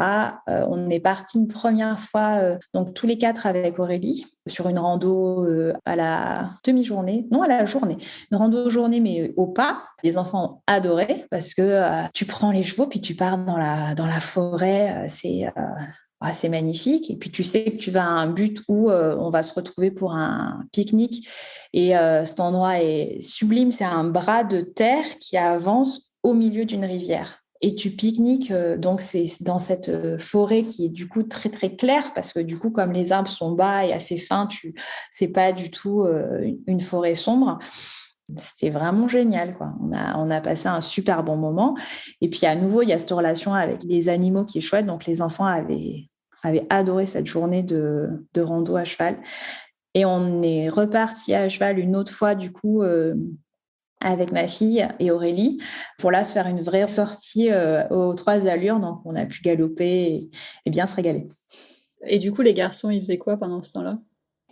On est parti une première fois, donc tous les 4 avec Aurélie, sur une rando à la demi-journée, non, à la journée. Une rando journée, mais au pas. Les enfants ont adoré parce que tu prends les chevaux, puis tu pars dans la forêt. C'est magnifique. Et puis, tu sais que tu vas à un but où on va se retrouver pour un pique-nique. Et cet endroit est sublime. C'est un bras de terre qui avance au milieu d'une rivière. Et tu pique-niques, donc c'est dans cette forêt qui est du coup très claire parce que du coup, comme les arbres sont bas et assez fins, c'est pas du tout une forêt sombre. C'était vraiment génial, quoi. On a passé un super bon moment. Et puis, à nouveau, il y a cette relation avec les animaux qui est chouette. Donc, les enfants avaient adoré cette journée de rando à cheval. Et on est reparti à cheval une autre fois, du coup, avec ma fille et Aurélie, pour là se faire une vraie sortie aux 3 allures. Donc, on a pu galoper et bien se régaler. Et du coup, les garçons, ils faisaient quoi pendant ce temps-là?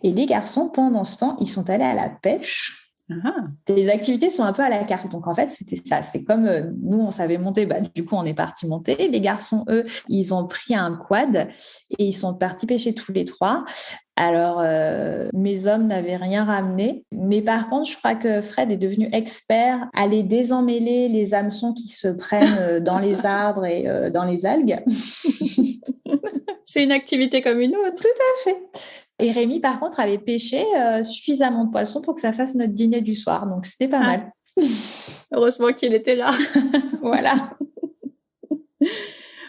Et les garçons, pendant ce temps, ils sont allés à la pêche. Ah, Les activités sont un peu à la carte. Donc, en fait, c'était ça. C'est comme nous, on savait monter. Du coup, on est parti monter. Les garçons, eux, ils ont pris un quad et ils sont partis pêcher tous les 3. Alors, mes hommes n'avaient rien ramené. Mais par contre, je crois que Fred est devenu expert à les désemmêler les hameçons qui se prennent dans les arbres et dans les algues. c'est une activité comme une autre. Tout à fait. Et Rémi, par contre, avait pêché suffisamment de poissons pour que ça fasse notre dîner du soir. Donc, c'était pas mal. Heureusement qu'il était là. Voilà.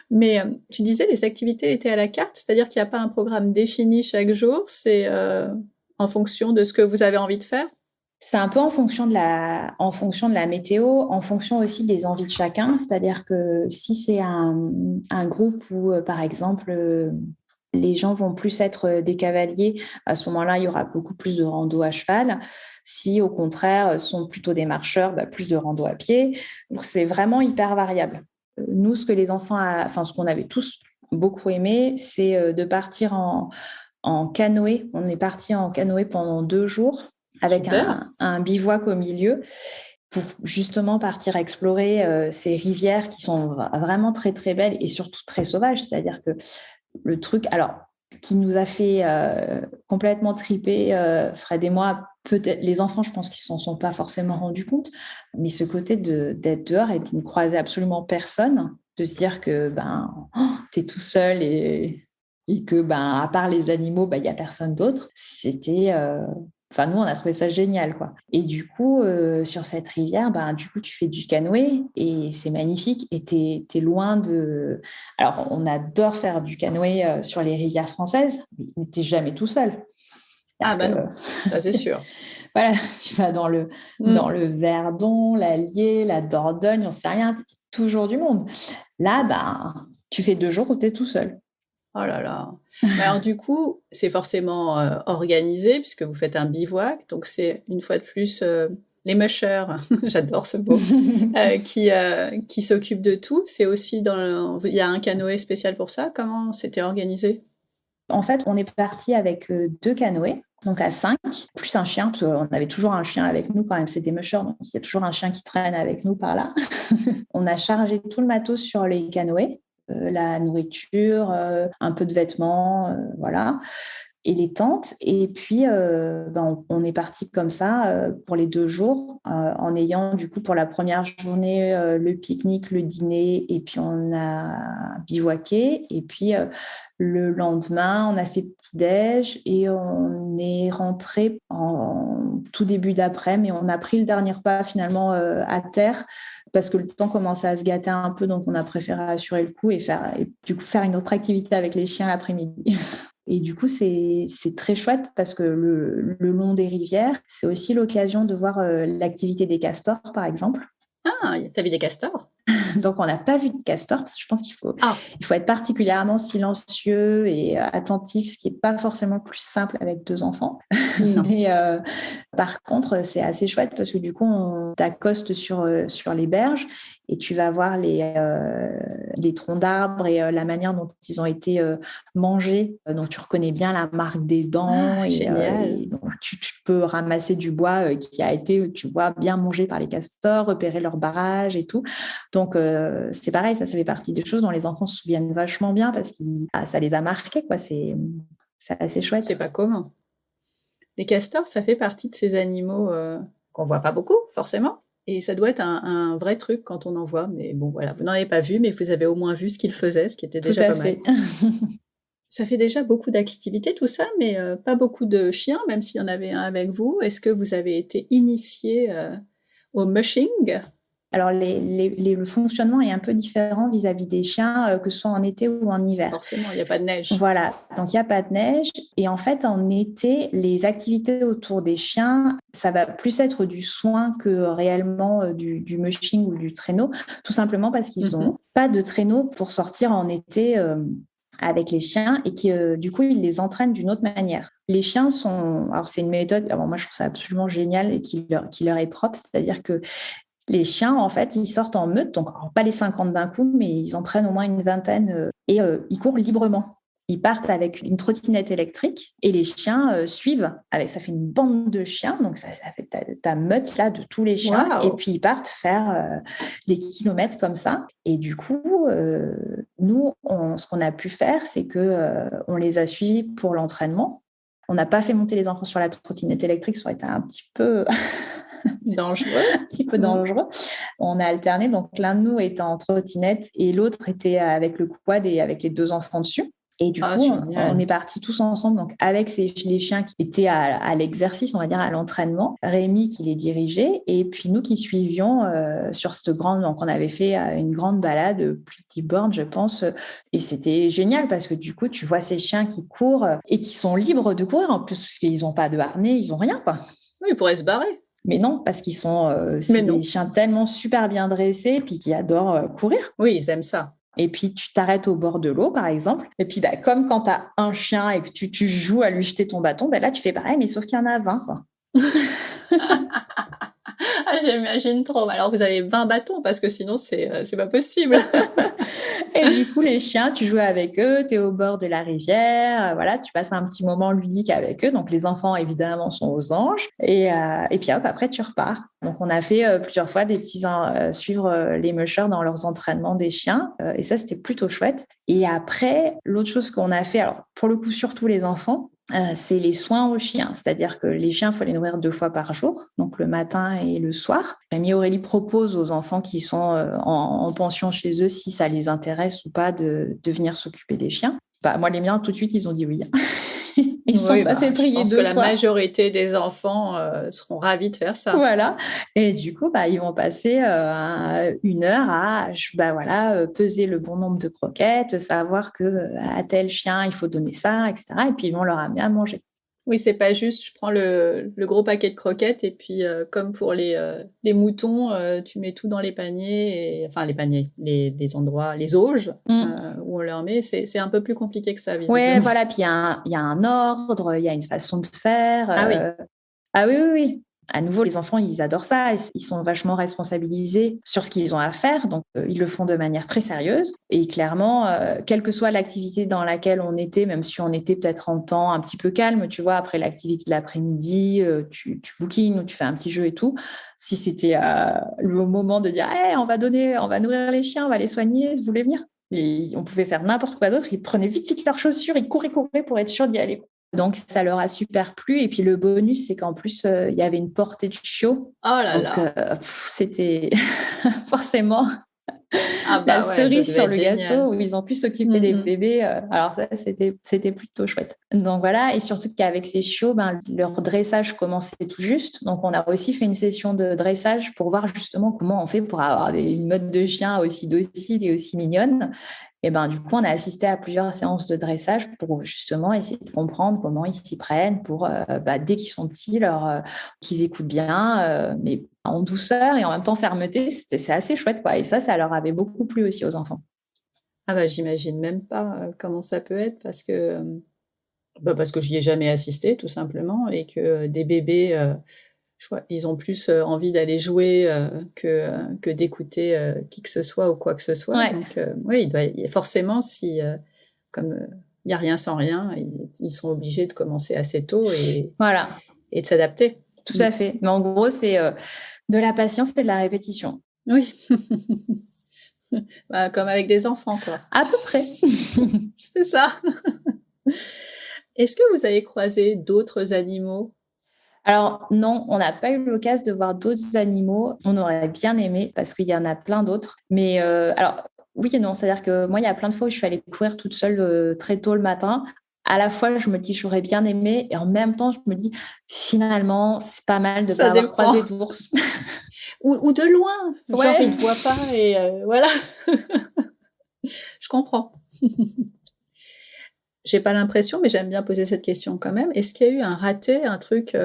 Mais tu disais les activités étaient à la carte, c'est-à-dire qu'il n'y a pas un programme défini chaque jour, c'est en fonction de ce que vous avez envie de faire? C'est un peu en fonction de la météo, en fonction aussi des envies de chacun. C'est-à-dire que si c'est un groupe où, par exemple, les gens vont plus être des cavaliers, à ce moment-là, il y aura beaucoup plus de rando à cheval. Si, au contraire, sont plutôt des marcheurs, plus de rando à pied. Donc, c'est vraiment hyper variable. Nous, ce qu'on avait tous beaucoup aimé, c'est de partir en canoë. On est parti en canoë pendant 2 jours avec Super. un bivouac au milieu pour justement partir explorer ces rivières qui sont vraiment très belles et surtout très sauvages. C'est-à-dire que le truc, alors, qui nous a fait complètement triper, Fred et moi, peut-être les enfants, je pense qu'ils s'en sont pas forcément rendus compte, mais ce côté d'être dehors et de ne croiser absolument personne, de se dire que tu es tout seul et que à part les animaux, il n'y a personne d'autre, c'était enfin, nous, on a trouvé ça génial, quoi. Et du coup, sur cette rivière, du coup, tu fais du canoë et c'est magnifique. Et t'es loin de. Alors, on adore faire du canoë sur les rivières françaises, mais t'es jamais tout seul. Ah bah C'est-à-dire non, ça c'est sûr. voilà, tu vas dans le Verdon, l'Allier, la Dordogne, on sait rien, toujours du monde. Là, tu fais 2 jours où t'es tout seul. Oh là là. Mais alors du coup, c'est forcément organisé puisque vous faites un bivouac, donc c'est une fois de plus les mushers, j'adore ce mot, qui s'occupent de tout. C'est aussi il y a un canoë spécial pour ça. Comment c'était organisé? En fait, on est parti avec 2 canoës, donc à 5, plus un chien, parce qu'on avait toujours un chien avec nous quand même, c'est des mushers, donc il y a toujours un chien qui traîne avec nous par là. On a chargé tout le matos sur les canoës, la nourriture, un peu de vêtements, voilà. et les tantes. Et puis, on est parti comme ça pour les 2 jours, en ayant du coup pour la première journée le pique-nique, le dîner, et puis on a bivouaqué. Et puis le lendemain, on a fait petit-déj et on est rentré en tout début d'après, mais on a pris le dernier repas finalement à terre parce que le temps commençait à se gâter un peu, donc on a préféré assurer le coup et du coup, faire une autre activité avec les chiens l'après-midi. Et du coup, c'est très chouette parce que le long des rivières, c'est aussi l'occasion de voir l'activité des castors, par exemple. Ah, t'as vu des castors? Donc, on n'a pas vu de castor parce que je pense qu'il faut, Ah, il faut être particulièrement silencieux et attentif, ce qui n'est pas forcément plus simple avec 2 enfants. non. Mais par contre, c'est assez chouette parce que du coup, on t'accoste sur les berges et tu vas voir les troncs d'arbres et la manière dont ils ont été mangés. Donc, tu reconnais bien la marque des dents Ah, génial. et donc tu peux ramasser du bois qui a été, tu vois, bien mangé par les castors, repérer leur barrage et tout. Donc, c'est pareil, ça fait partie des choses dont les enfants se souviennent vachement bien parce que ça les a marqués, quoi. C'est assez chouette. C'est pas commun. Les castors, ça fait partie de ces animaux qu'on voit pas beaucoup, forcément. Et ça doit être un vrai truc quand on en voit. Mais bon, voilà, vous n'en avez pas vu, mais vous avez au moins vu ce qu'ils faisaient, ce qui était Tout déjà à pas mal. fait. Ça fait déjà beaucoup d'activités, tout ça, mais pas beaucoup de chiens, même s'il y en avait un avec vous. Est-ce que vous avez été initié au mushing? Alors, le fonctionnement est un peu différent vis-à-vis des chiens, que ce soit en été ou en hiver. Forcément, il n'y a pas de neige. Voilà, donc il n'y a pas de neige. Et en fait, en été, les activités autour des chiens, ça va plus être du soin que réellement du mushing ou du traîneau, tout simplement parce qu'ils n'ont pas de traîneau pour sortir en été avec les chiens et qui, du coup, ils les entraînent d'une autre manière. Les chiens sont... Alors, c'est une méthode, alors moi, je trouve ça absolument génial et qui leur est propre, c'est-à-dire que les chiens, en fait, ils sortent en meute, donc alors, pas les 50 d'un coup, mais ils en prennent au moins une vingtaine et ils courent librement. Ils partent avec une trottinette électrique et les chiens suivent. Ça fait une bande de chiens, donc ça fait ta meute là de tous les chiens. Waouh! Et puis ils partent faire des kilomètres comme ça. Et du coup, nous, ce qu'on a pu faire, c'est que on les a suivis pour l'entraînement. On n'a pas fait monter les enfants sur la trottinette électrique, ça aurait été un petit peu Dangereux. un petit peu dangereux. On a alterné, donc l'un de nous était en trottinette et l'autre était avec le quad et avec les 2 enfants dessus. Et du Ah, coup, on est génial. partis tous ensemble, donc avec les chiens qui étaient à l'exercice, on va dire à l'entraînement, Rémi qui les dirigeait, et puis nous qui suivions sur cette grande, donc on avait fait une grande balade, plus de 10 bornes, je pense, et c'était génial parce que du coup, tu vois ces chiens qui courent et qui sont libres de courir en plus, parce qu'ils n'ont pas de harnais, ils n'ont rien, quoi. Oui, il pourrait se barrer. Mais non, parce qu'ils sont, Mais c'est des non. chiens tellement super bien dressés, puis qui adorent courir. Oui, ils aiment ça. Et puis, tu t'arrêtes au bord de l'eau, par exemple. Et puis, bah, comme quand tu as un chien et que tu joues à lui jeter ton bâton, bah, là, tu fais pareil, mais sauf qu'il y en a 20, quoi. Ah, j'imagine trop. Alors, vous avez 20 bâtons parce que sinon, c'est pas possible. Et du coup, les chiens, tu joues avec eux, tu es au bord de la rivière, voilà, tu passes un petit moment ludique avec eux. Donc, les enfants, évidemment, sont aux anges. Et puis, hop, après, tu repars. Donc, on a fait plusieurs fois suivre les mushers dans leurs entraînements des chiens. Et ça, c'était plutôt chouette. Et après, l'autre chose qu'on a fait, alors, pour le coup, surtout les enfants, c'est les soins aux chiens. C'est-à-dire que les chiens, il faut les nourrir 2 fois par jour, donc le matin et le soir. Rémi Aurélie propose aux enfants qui sont en pension chez eux, si ça les intéresse ou pas, de venir s'occuper des chiens. Bah, moi, les miens, tout de suite, ils ont dit oui. Ils ne sont Oui, pas fait je prier pense que 2 la fois. majorité des enfants seront ravis de faire ça. Voilà. Et du coup, bah, ils vont passer 1 heure à bah, voilà, peser le bon nombre de croquettes, savoir à tel chien, il faut donner ça, etc. Et puis, ils vont leur amener à manger. Oui, c'est pas juste, je prends le gros paquet de croquettes et puis comme pour les moutons, tu mets tout dans les paniers, enfin les paniers, les endroits, les auges où on leur met. C'est un peu plus compliqué que ça, Ouais, visiblement. voilà. Puis, il y a un ordre, il y a une façon de faire. Ah oui, Ah oui, oui, oui. À nouveau, les enfants, ils adorent ça. Ils sont vachement responsabilisés sur ce qu'ils ont à faire. Donc, ils le font de manière très sérieuse. Et clairement, quelle que soit l'activité dans laquelle on était, même si on était peut-être en temps un petit peu calme, tu vois, après l'activité de l'après-midi, tu bouquines ou tu fais un petit jeu et tout. Si c'était le moment de dire, hey, on va nourrir les chiens, on va les soigner, vous voulez venir? Et on pouvait faire n'importe quoi d'autre. Ils prenaient vite leurs chaussures, ils couraient pour être sûrs d'y aller. Donc, ça leur a super plu. Et puis, le bonus, c'est qu'en plus, il y avait une portée de chiots. Oh là Donc, là. C'était forcément Ah la bah ouais, ça cerise devait sur être le génial. gâteau où ils ont pu s'occuper des Mhm. bébés. Alors ça, c'était plutôt chouette. Donc voilà, et surtout qu'avec ces chiots, leur dressage commençait tout juste. Donc on a aussi fait une session de dressage pour voir justement comment on fait pour avoir une meute de chien aussi docile et aussi mignonne. Et du coup, on a assisté à plusieurs séances de dressage pour justement essayer de comprendre comment ils s'y prennent pour, dès qu'ils sont petits, qu'ils écoutent bien, mais en douceur et en même temps fermeté. C'est assez chouette, quoi. Et ça leur avait beaucoup plu aussi aux enfants. Ah bah j'imagine même pas comment ça peut être parce que j'y ai jamais assisté tout simplement et que des bébés, je crois, ils ont plus envie d'aller jouer que d'écouter qui que ce soit ou quoi que ce soit. Ouais, Donc oui, forcément, si comme il n'y a rien sans rien, ils sont obligés de commencer assez tôt voilà, et de s'adapter. tout à fait. Mais en gros, c'est de la patience et de la répétition. Oui, bah, comme avec des enfants, quoi. À peu près. C'est ça. Est-ce que vous avez croisé d'autres animaux? Alors non, on n'a pas eu l'occasion de voir d'autres animaux. On aurait bien aimé parce qu'il y en a plein d'autres. Mais alors oui et non, c'est-à-dire que moi, il y a plein de fois où je suis allée courir toute seule très tôt le matin. À la fois, je me dis j'aurais bien aimé et en même temps, je me dis finalement, c'est pas mal de ne pas Ça avoir dépend. croisé d'ours. Ou de loin, genre ils Ouais. te voient pas et voilà, je comprends. J'ai pas l'impression, mais j'aime bien poser cette question quand même. Est-ce qu'il y a eu un raté, un truc,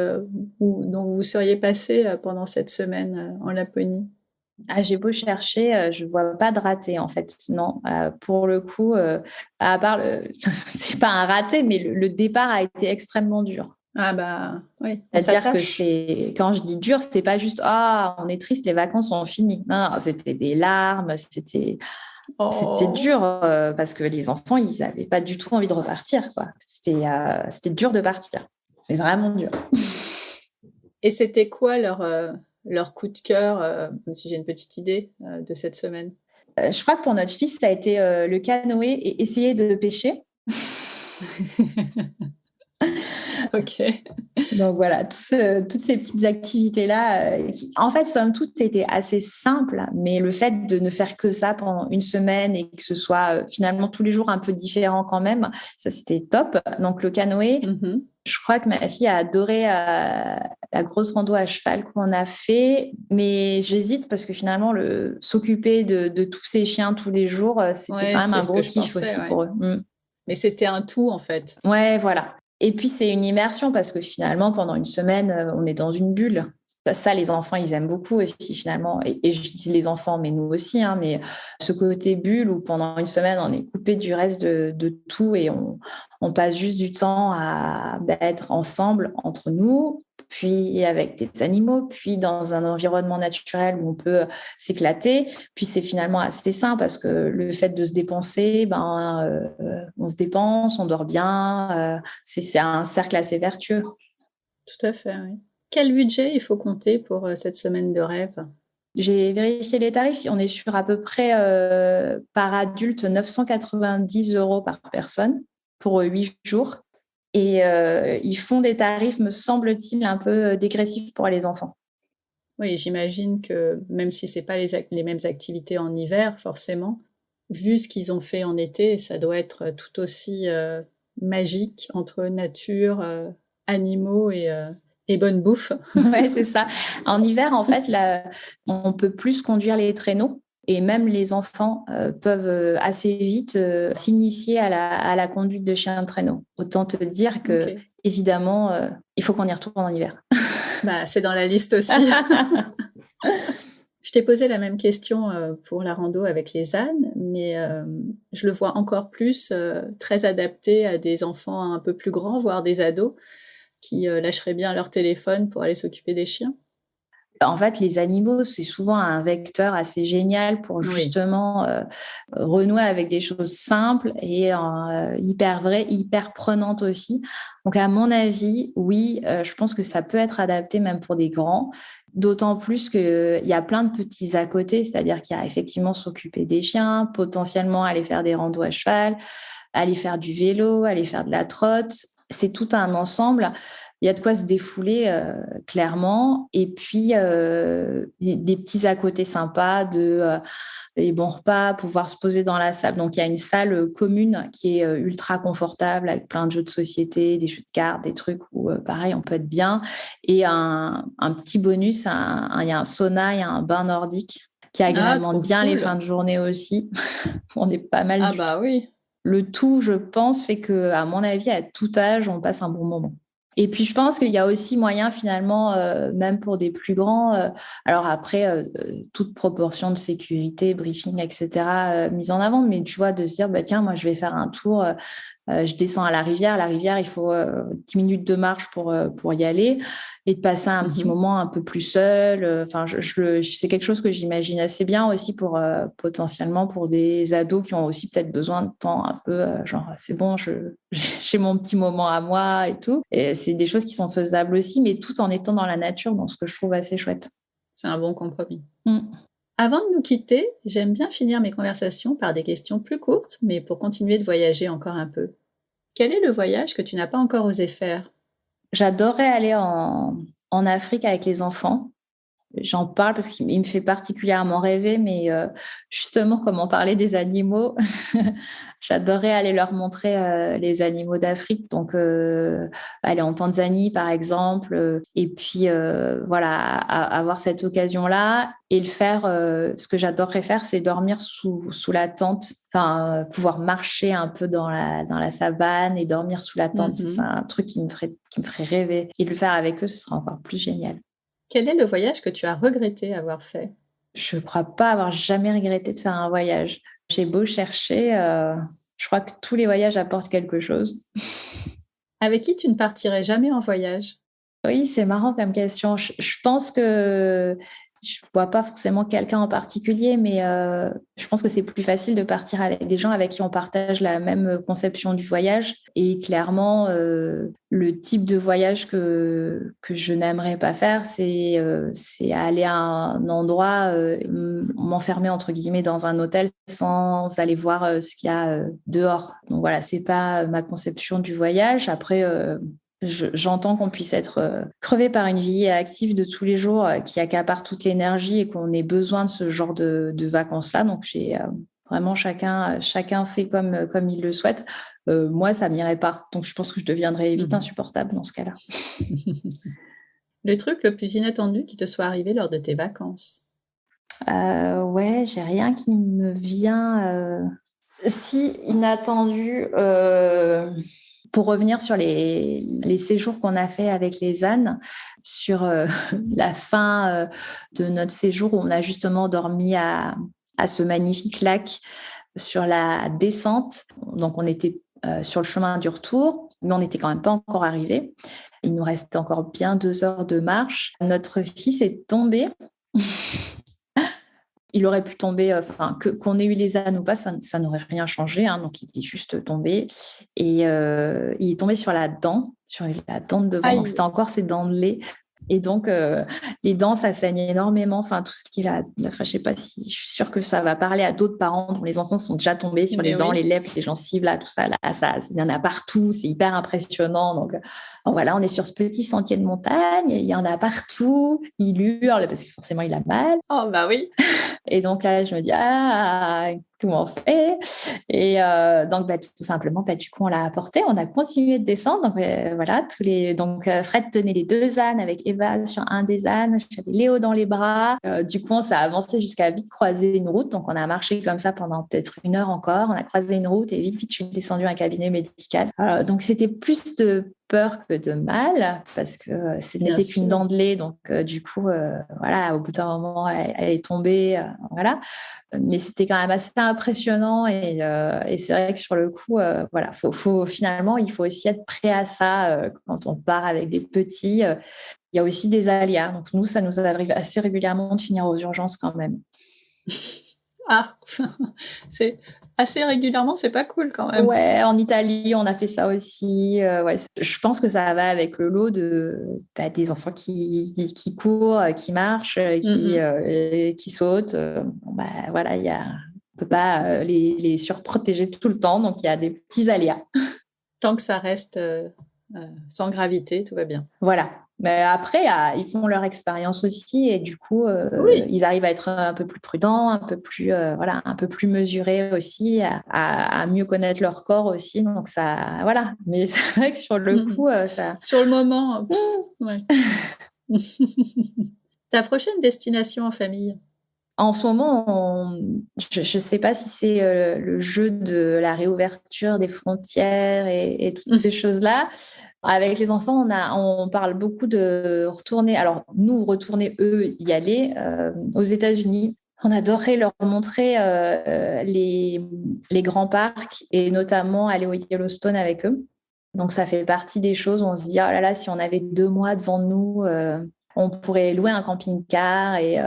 dont vous seriez passé pendant cette semaine, en Laponie? Ah, j'ai beau chercher, je vois pas de raté en fait. Non, pour le coup, à part c'est pas un raté, mais le départ a été extrêmement dur. Ah bah, oui, on C'est-à-dire que s'attache. c'est quand je dis dur, c'est pas juste: «Ah, on est triste, les vacances sont finies». Non, non, c'était des larmes, c'était Oh! dur, parce que les enfants, ils avaient pas du tout envie de repartir, quoi. C'était dur de partir. C'est vraiment dur. Et c'était quoi leur coup de cœur, même si j'ai une petite idée, de cette semaine? Je crois que pour notre fils, ça a été, le canoë et essayer de pêcher. OK. Donc voilà, toutes ces petites activités-là, qui, en fait, somme toute, étaient assez simples, mais le fait de ne faire que ça pendant une semaine et que ce soit finalement tous les jours un peu différent quand même, ça c'était top. Donc le canoë, Mmh. je crois que ma fille a adoré la grosse rando à cheval qu'on a fait, mais j'hésite parce que finalement, s'occuper de tous ces chiens tous les jours, c'était quand Ouais, même c'est un ce que gros je kiff pensais, aussi ouais. pour eux. Mm. Mais c'était un tout, en fait. Ouais, voilà. Et puis, c'est une immersion parce que finalement, pendant une semaine, on est dans une bulle. Ça, les enfants, ils aiment beaucoup aussi finalement. Et je dis les enfants, mais nous aussi, hein, mais ce côté bulle où pendant une semaine, on est coupé du reste de tout et on passe juste du temps à être ensemble entre nous, puis avec des animaux, puis dans un environnement naturel où on peut s'éclater. Puis c'est finalement assez sain parce que le fait de se dépenser, on se dépense, on dort bien. C'est un cercle assez vertueux. Tout à fait, oui. Quel budget il faut compter pour, cette semaine de rêve? J'ai vérifié les tarifs. On est sur à peu près par adulte 990 € par personne pour 8 jours. Et ils font des tarifs, me semble-t-il, un peu dégressifs pour les enfants. Oui, j'imagine que même si c'est pas les mêmes activités en hiver forcément, vu ce qu'ils ont fait en été, ça doit être tout aussi, magique entre nature, animaux et bonne bouffe. Ouais, c'est ça. En hiver, en fait, là, on peut plus conduire les traîneaux et même les enfants peuvent assez vite s'initier à la conduite de chiens de traîneau. Autant te dire que, OK. évidemment, il faut qu'on y retourne en hiver. Bah, c'est dans la liste aussi. Je t'ai posé la même question, pour la rando avec les ânes, mais je le vois encore plus, très adapté à des enfants un peu plus grands, voire des ados qui, lâcheraient bien leur téléphone pour aller s'occuper des chiens. En fait, les animaux, c'est souvent un vecteur assez génial pour Oui, justement renouer avec des choses simples et hyper vraies, hyper prenantes aussi. Donc, à mon avis, oui, je pense que ça peut être adapté même pour des grands. D'autant plus qu'il y a plein de petits à côté, c'est-à-dire qu'il y a effectivement s'occuper des chiens, potentiellement aller faire des randos à cheval, aller faire du vélo, aller faire de la trotte. c'est tout un ensemble. Il y a de quoi se défouler, clairement. Et puis, des petits à côté sympas les bons repas, pouvoir se poser dans la salle. Donc, il y a une salle commune qui est ultra confortable avec plein de jeux de société, des jeux de cartes, des trucs où, pareil, on peut être bien. Et un petit bonus, il y a un sauna, il y a un bain nordique qui Ah, agrémente trop bien les fins cool. de journée aussi. On est pas mal Ah du tout. bah oui. Le tout, je pense, fait que, à mon avis, à tout âge, on passe un bon moment. Et puis, je pense qu'il y a aussi moyen, finalement, même pour des plus grands, alors après, toute proportion de sécurité, briefing, etc., mise en avant, mais tu vois, de se dire, bah, tiens, moi, je vais faire un tour, je descends à la rivière. La rivière, il faut 10 minutes de marche pour y aller et de passer un petit moment un peu plus seul. Enfin, c'est quelque chose que j'imagine assez bien aussi pour potentiellement pour des ados qui ont aussi peut-être besoin de temps un peu, genre, c'est bon, j'ai mon petit moment à moi et tout. Et c'est des choses qui sont faisables aussi, mais tout en étant dans la nature, donc ce que je trouve assez chouette. C'est un bon compromis. Mm. Avant de nous quitter, j'aime bien finir mes conversations par des questions plus courtes, mais pour continuer de voyager encore un peu. Quel est le voyage que tu n'as pas encore osé faire? J'adorerais aller en Afrique avec les enfants. J'en parle parce qu'il me fait particulièrement rêver, mais justement, comme on parlait des animaux, j'adorerais aller leur montrer les animaux d'Afrique. Donc, aller en Tanzanie, par exemple, et puis voilà, avoir cette occasion-là et le faire. Ce que j'adorerais faire, c'est dormir sous la tente, enfin, pouvoir marcher un peu dans la savane et dormir sous la tente. C'est un truc qui me ferait rêver. Et le faire avec eux, ce serait encore plus génial. Quel est le voyage que tu as regretté avoir fait? Je crois pas avoir jamais regretté de faire un voyage. J'ai beau chercher, je crois que tous les voyages apportent quelque chose. Avec qui tu ne partirais jamais en voyage? Oui, c'est marrant comme question. Je pense que je vois pas forcément quelqu'un en particulier, mais je pense que c'est plus facile de partir avec des gens avec qui on partage la même conception du voyage. Et clairement, le type de voyage que je n'aimerais pas faire, c'est aller à un endroit, m'enfermer entre guillemets dans un hôtel sans aller voir ce qu'il y a dehors. Donc voilà, c'est pas ma conception du voyage. Après, j'entends qu'on puisse être crevé par une vie active de tous les jours qui accapare toute l'énergie et qu'on ait besoin de ce genre de vacances-là. Donc, j'ai vraiment chacun fait comme il le souhaite. Moi, ça m'irait pas. Donc, je pense que je deviendrais vite Mmh. insupportable dans ce cas-là. Le truc le plus inattendu qui te soit arrivé lors de tes vacances? Ouais, j'ai rien qui me vient. Si, inattendu, pour revenir sur les séjours qu'on a fait avec les ânes, sur la fin de notre séjour où on a justement dormi à ce magnifique lac sur la descente. Donc, on était sur le chemin du retour, mais on n'était quand même pas encore arrivé. Il nous restait encore bien 2 heures de marche. Notre fils est tombé. Il aurait pu tomber, enfin, qu'on ait eu les ânes ou pas, ça n'aurait rien changé, hein, donc il est juste tombé et il est tombé sur la dent de devant, donc c'était Aïe! encore ses dents de lait et donc les dents, ça saigne énormément, enfin tout ce qu'il a enfin je sais pas si je suis sûre que ça va parler à d'autres parents dont les enfants sont déjà tombés sur les Mais dents, les oui. lèvres, les gencives, là, tout ça, là, ça il y en a partout, c'est hyper impressionnant, donc voilà, on est sur ce petit sentier de montagne, il y en a partout, il hurle parce que forcément il a mal. Oh bah oui. Et donc là, je me dis, ah, comment on fait? Et donc, bah, tout simplement, bah, du coup, on l'a apporté. On a continué de descendre. Donc, voilà, donc Fred tenait les 2 ânes avec Eva sur un des ânes. J'avais Léo dans les bras. Du coup, on s'est avancé jusqu'à vite croiser une route. Donc, on a marché comme ça pendant peut-être 1 heure encore. On a croisé une route et vite, je suis descendue à un cabinet médical. Donc, c'était plus de peur que de mal parce que ce Bien n'était qu'une sûr. dent de lait. Donc, du coup, voilà, au bout d'un moment, elle est tombée. Voilà. Mais c'était quand même assez impressionnant et c'est vrai que sur le coup, voilà, finalement, il faut aussi être prêt à ça quand on part avec des petits. Il y a aussi des aléas. Donc, nous, ça nous arrive assez régulièrement de finir aux urgences quand même. Ah! C'est assez régulièrement, c'est pas cool quand même. Ouais, en Italie, on a fait ça aussi. Ouais, je pense que ça va avec le lot des enfants qui courent, qui marchent, Mmh. qui sautent. Bon, bah, voilà, on peut pas les surprotéger tout le temps, donc il y a des petits aléas. Tant que ça reste, sans gravité, tout va bien. Voilà. Mais après, ils font leur expérience aussi et du coup, Oui. ils arrivent à être un peu plus prudents, un peu plus, un peu plus mesurés aussi, à mieux connaître leur corps aussi. Donc ça, voilà. Mais c'est vrai que sur le coup, ça. Sur le moment, ouais. Ta prochaine destination en famille? En ce moment, je ne sais pas si c'est le jeu de la réouverture des frontières et toutes ces choses-là. Avec les enfants, on parle beaucoup de retourner, alors nous, retourner, eux, y aller aux États-Unis. On adorerait leur montrer les grands parcs et notamment aller au Yellowstone avec eux. Donc, ça fait partie des choses où on se dit, oh là là, si on avait 2 mois devant nous, on pourrait louer un camping-car et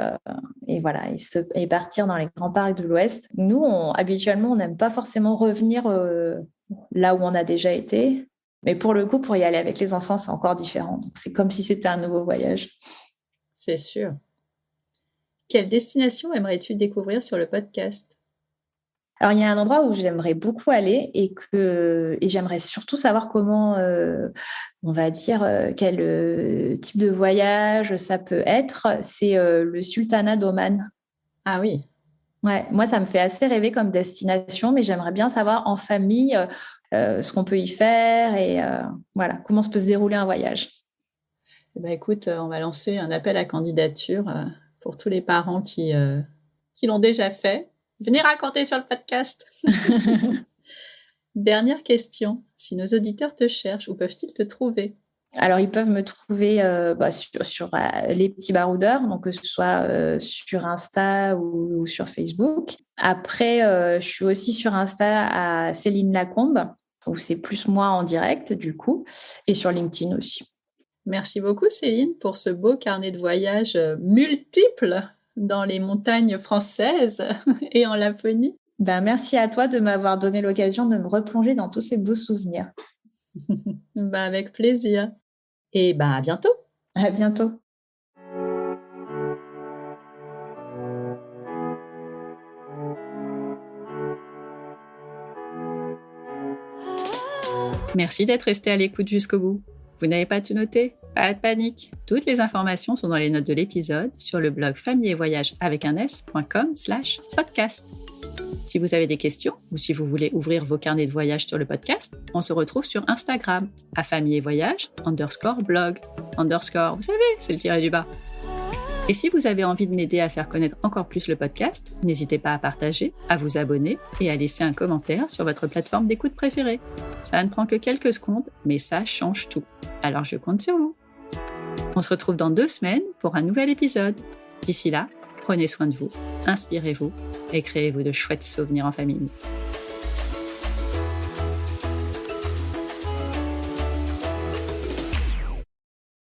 voilà, et partir dans les grands parcs de l'Ouest. Nous, habituellement, on n'aime pas forcément revenir là où on a déjà été. Mais pour le coup, pour y aller avec les enfants, c'est encore différent. Donc, c'est comme si c'était un nouveau voyage. C'est sûr. Quelle destination aimerais-tu découvrir sur le podcast? Alors, il y a un endroit où j'aimerais beaucoup aller et j'aimerais surtout savoir comment, on va dire, quel type de voyage ça peut être. C'est le Sultanat d'Oman. Ah oui. Ouais, moi, ça me fait assez rêver comme destination, mais j'aimerais bien savoir en famille ce qu'on peut y faire et voilà, comment se peut se dérouler un voyage. Eh ben, écoute, on va lancer un appel à candidature pour tous les parents qui l'ont déjà fait. Venez raconter sur le podcast. Dernière question. Si nos auditeurs te cherchent, où peuvent-ils te trouver? Alors, ils peuvent me trouver sur les petits baroudeurs, donc que ce soit sur Insta ou sur Facebook. Après, je suis aussi sur Insta à Céline Lacombe, où c'est plus moi en direct, du coup, et sur LinkedIn aussi. Merci beaucoup, Céline, pour ce beau carnet de voyage multiple dans les montagnes françaises et en Laponie. Merci à toi de m'avoir donné l'occasion de me replonger dans tous ces beaux souvenirs. Avec plaisir. Et à bientôt. À bientôt. Merci d'être resté à l'écoute jusqu'au bout. Vous n'avez pas tout noté? Pas de panique. Toutes les informations sont dans les notes de l'épisode sur le blog famille et voyage avec un s.com/podcast. Si vous avez des questions ou si vous voulez ouvrir vos carnets de voyage sur le podcast, on se retrouve sur Instagram à famille et voyage _blog _, vous savez, c'est le tiré du bas. Et si vous avez envie de m'aider à faire connaître encore plus le podcast, n'hésitez pas à partager, à vous abonner et à laisser un commentaire sur votre plateforme d'écoute préférée. Ça ne prend que quelques secondes, mais ça change tout. Alors je compte sur vous. On se retrouve dans 2 semaines pour un nouvel épisode. D'ici là, prenez soin de vous, inspirez-vous et créez-vous de chouettes souvenirs en famille.